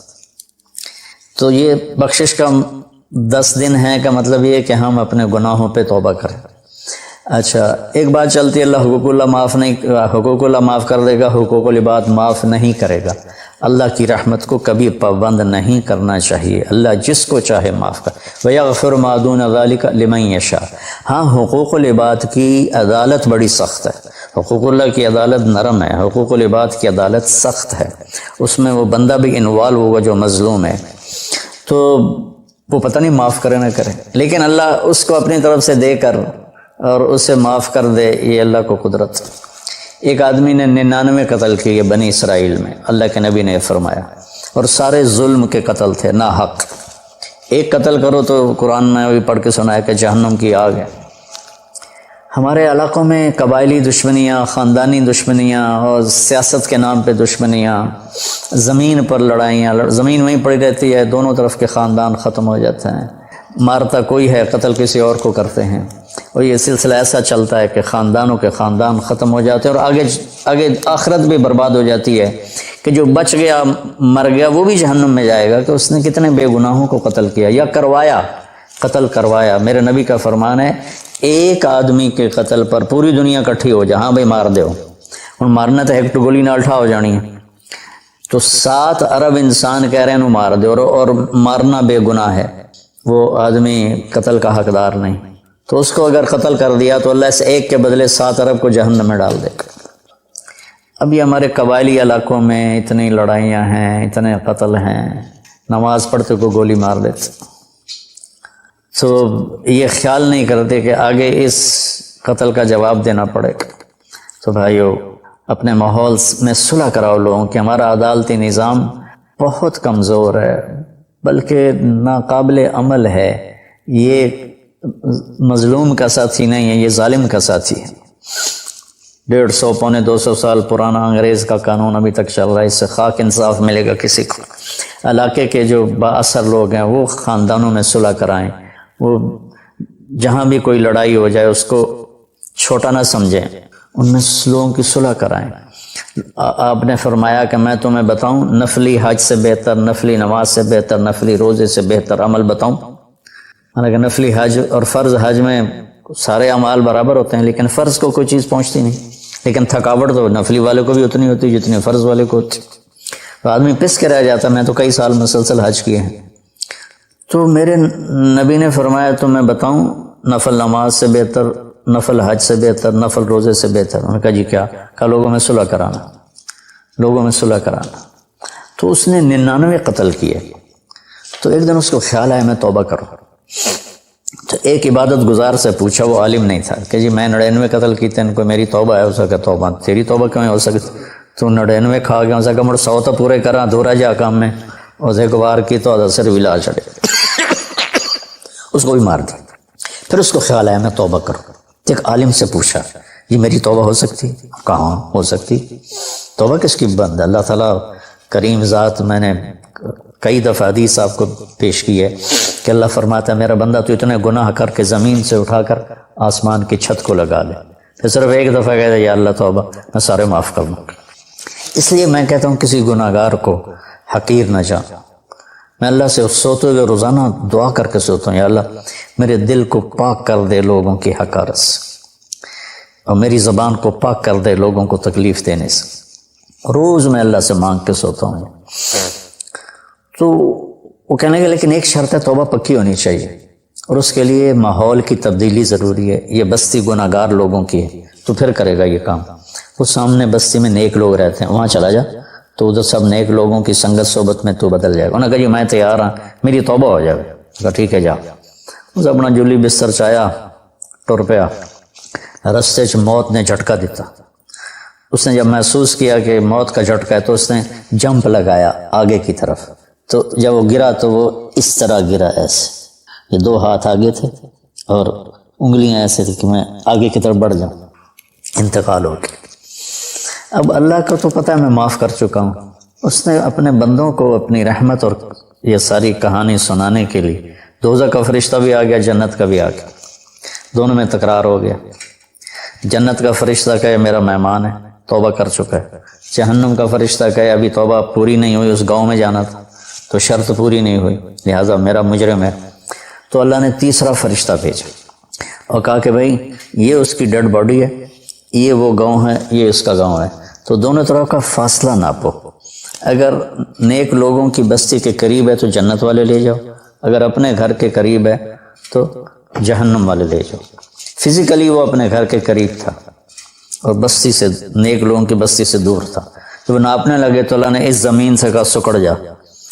Speaker 3: تو یہ بخشش کا 10 دن ہے کا مطلب یہ کہ ہم اپنے گناہوں پہ توبہ کریں. اچھا ایک بات چلتی ہے، اللہ حقوق اللہ معاف کر دے گا، حقوق العباد معاف نہیں کرے گا. اللہ کی رحمت کو کبھی پابند نہیں کرنا چاہیے، اللہ جس کو چاہے معاف کر. وَيَغْفِرُ مَا دُونَ ذَلِكَ لِمَن يَشَاءُ. ہاں حقوق العباد کی عدالت بڑی سخت ہے. حقوق اللہ کی عدالت نرم ہے، حقوق العباد کی عدالت سخت ہے. اس میں وہ بندہ بھی انوالو ہوگا جو مظلوم ہے، تو وہ پتہ نہیں معاف کرے نہ کرے، لیکن اللہ اس کو اپنی طرف سے دے کر اور اسے معاف کر دے، یہ اللہ کو قدرت. ایک آدمی نے 99 قتل کیے بنی اسرائیل میں، اللہ کے نبی نے فرمایا، اور سارے ظلم کے قتل تھے، نا حق. ایک قتل کرو تو قرآن میں بھی پڑھ کے سنایا کہ جہنم کی آگ ہے. ہمارے علاقوں میں قبائلی دشمنیاں، خاندانی دشمنیاں اور سیاست کے نام پہ دشمنیاں، زمین پر لڑائیاں، زمین وہیں پڑی رہتی ہے، دونوں طرف کے خاندان ختم ہو جاتے ہیں. مارتا کوئی ہے، قتل کسی اور کو کرتے ہیں، اور یہ سلسلہ ایسا چلتا ہے کہ خاندانوں کے خاندان ختم ہو جاتے ہیں، اور آگے آخرت بھی برباد ہو جاتی ہے کہ جو بچ گیا مر گیا وہ بھی جہنم میں جائے گا کہ اس نے کتنے بے گناہوں کو قتل کیا یا قتل کروایا. میرے نبی کا فرمان ہے ایک آدمی کے قتل پر پوری دنیا اکٹھی ہو جائے، ہاں بھائی مار دو، اور مارنا تو ایک گولی نہ الٹا ہو جانی ہے. تو 7 ارب انسان کہہ رہے ہیں انہوں مار دو، اور مارنا بے گناہ ہے، وہ آدمی قتل کا حقدار نہیں. تو اس کو اگر قتل کر دیا تو اللہ اس ایک کے بدلے 7 ارب کو جہنم میں ڈال دے گا. ابھی ہمارے قبائلی علاقوں میں اتنی لڑائیاں ہیں، اتنے قتل ہیں، نماز پڑھتے کو گولی مار دیتے. تو یہ خیال نہیں کرتے کہ آگے اس قتل کا جواب دینا پڑے گا. تو بھائیو اپنے ماحول میں صلح کراؤ لوگوں کہ ہمارا عدالتی نظام بہت کمزور ہے، بلکہ ناقابل عمل ہے. یہ مظلوم کا ساتھی نہیں ہے، یہ ظالم کا ساتھی ہے. 150 پونے 200 سال پرانا انگریز کا قانون ابھی تک چل رہا ہے، اس سے خاک انصاف ملے گا کسی کو. علاقے کے جو با اثر لوگ ہیں وہ خاندانوں میں صلح کرائیں، وہ جہاں بھی کوئی لڑائی ہو جائے اس کو چھوٹا نہ سمجھیں، ان میں لوگوں کی صلح کرائیں. آپ نے فرمایا کہ میں تمہیں بتاؤں نفلی حج سے بہتر، نفلی نماز سے بہتر، نفلی روزے سے بہتر عمل بتاؤں. حالانکہ نفلی حج اور فرض حج میں سارے اعمال برابر ہوتے ہیں، لیکن فرض کو کوئی چیز پہنچتی نہیں، لیکن تھکاوٹ تو نفلی والے کو بھی اتنی ہوتی جتنی فرض والے کو ہوتی. تو آدمی پس کے رہ جاتا. میں تو کئی سال مسلسل حج کیے ہیں. تو میرے نبی نے فرمایا تو میں بتاؤں نفل نماز سے بہتر، نفل حج سے بہتر، نفل روزے سے بہتر. انہوں نے کہا جی کیا؟ کہا لوگوں میں صلح کرانا، لوگوں میں صلح کرانا. تو اس نے 99 قتل کیے. تو ایک دن اس کو خیال آیا میں توبہ کروں. تو ایک عبادت گزار سے پوچھا، وہ عالم نہیں تھا، کہ جی میں 99 قتل کیتے ہیں، کوئی میری توبہ ہے؟ اسے کہا توبہ تیری توبہ کیوں ہو سکتی؟ تو 99 کھا گیا. اسے کہا مڑ 100 تو پورے کرا دورا جا کام میں. اسے ایک بار کی تو اثر ولا چڑھے، اس کو بھی مار دیا. پھر اس کو خیال آیا میں توبہ کروں. ایک عالم سے پوچھا یہ میری توبہ ہو سکتی؟ کہاں ہو سکتی؟ توبہ کس کی بند ہے؟ اللہ تعالیٰ کریم ذات، میں نے کئی دفعہ حدیث آپ کو پیش کی ہے کہ اللہ فرماتا ہے میرا بندہ تو اتنے گناہ کر کے زمین سے اٹھا کر آسمان کی چھت کو لگا لے، پھر صرف ایک دفعہ کہتا ہے یا اللہ توبہ، میں سارے معاف کر دوں. اس لیے میں کہتا ہوں کسی گناہ گار کو حقیر نہ جان. میں اللہ سے سوتے ہوئے روزانہ دعا کر کے سوتا ہوں، یا اللہ میرے دل کو پاک کر دے لوگوں کی حقارت سے، اور میری زبان کو پاک کر دے لوگوں کو تکلیف دینے سے. روز میں اللہ سے مانگ کے سوتا ہوں. تو وہ کہنے لگے لیکن ایک شرط ہے، توبہ پکی ہونی چاہیے، اور اس کے لیے ماحول کی تبدیلی ضروری ہے. یہ بستی گناہ گار لوگوں کی ہے، تو پھر کرے گا یہ کام. وہ سامنے بستی میں نیک لوگ رہتے ہیں، وہاں چلا جا، تو ادھر سب نیک لوگوں کی سنگت صحبت میں تو بدل جائے گا. انہوں نے کہا جی میں تیار ہوں، میری توبہ ہو جائے. کہا ٹھیک ہے جا. اس اپنا جلی بستر چایا، ٹر پیا. رستے چ موت نے جھٹکا دیتا. اس نے جب محسوس کیا کہ موت کا جھٹکا ہے تو اس نے جمپ لگایا آگے کی طرف.
Speaker 4: تو جب وہ گرا تو وہ اس طرح گرا ایسے، یہ 2 ہاتھ آگے تھے اور انگلیاں ایسے تھی کہ میں آگے کی طرف بڑھ جاؤں، انتقال ہو گیا۔ اب اللہ کو تو پتہ ہے میں معاف کر چکا ہوں، اس نے اپنے بندوں کو اپنی رحمت اور یہ ساری کہانی سنانے کے لیے دوزخ کا فرشتہ بھی آ گیا، جنت کا بھی آ گیا، دونوں میں تکرار ہو گیا۔ جنت کا فرشتہ کہے میرا مہمان ہے، توبہ کر چکا ہے۔ جہنم کا فرشتہ کہے ابھی توبہ پوری نہیں ہوئی، اس گاؤں میں جانا تھا تو شرط پوری نہیں ہوئی، لہٰذا میرا مجرم ہے۔ تو اللہ نے تیسرا فرشتہ بھیجا اور کہا کہ بھائی یہ اس کی ڈیڈ باڈی ہے، یہ وہ گاؤں ہے، یہ اس کا گاؤں ہے، تو دونوں طرف کا فاصلہ ناپو۔ اگر نیک لوگوں کی بستی کے قریب ہے تو جنت والے لے جاؤ، اگر اپنے گھر کے قریب ہے تو جہنم والے لے جاؤ۔ فزیکلی وہ اپنے گھر کے قریب تھا اور بستی سے، نیک لوگوں کی بستی سے دور تھا۔ جب ناپنے لگے تو اللہ نے اس زمین سے کہا سکڑ جا،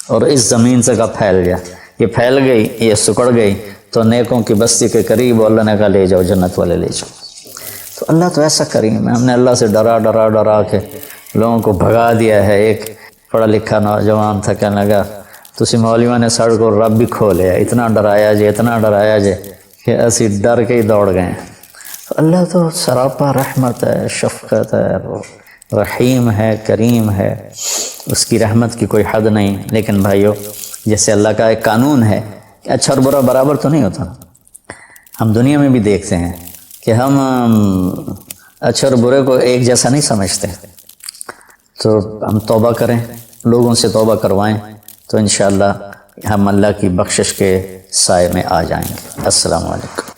Speaker 4: اور اس زمین سے کہا پھیل جا۔ یہ پھیل گئی، یہ سکڑ گئی تو نیکوں کی بستی کے قریب، اللہ نے کہا لے جاؤ، جنت والے لے جاؤ۔ تو اللہ تو ایسا کریم ہے، ہم نے اللہ سے ڈرا کے لوگوں کو بھگا دیا ہے۔ ایک پڑھا لکھا نوجوان تھا، کہنے لگا تسی مولویوں نے ساڑھ کو رب بھی کھو لیا، اتنا ڈرایا جے کہ اسی ڈر کے ہی دوڑ گئے۔ تو اللہ تو سراپا رحمت ہے، شفقت ہے، رحیم ہے، کریم ہے، اس کی رحمت کی کوئی حد نہیں۔ لیکن بھائیو، جیسے اللہ کا ایک قانون ہے کہ اچھا اور برا برابر تو نہیں ہوتا۔ ہم دنیا میں بھی دیکھتے ہیں کہ ہم اچھے اور برے کو ایک جیسا نہیں سمجھتے، تو ہم توبہ کریں، لوگوں سے توبہ کروائیں، تو انشاءاللہ ہم اللہ کی بخشش کے سائے میں آ جائیں گے۔ السلام علیکم۔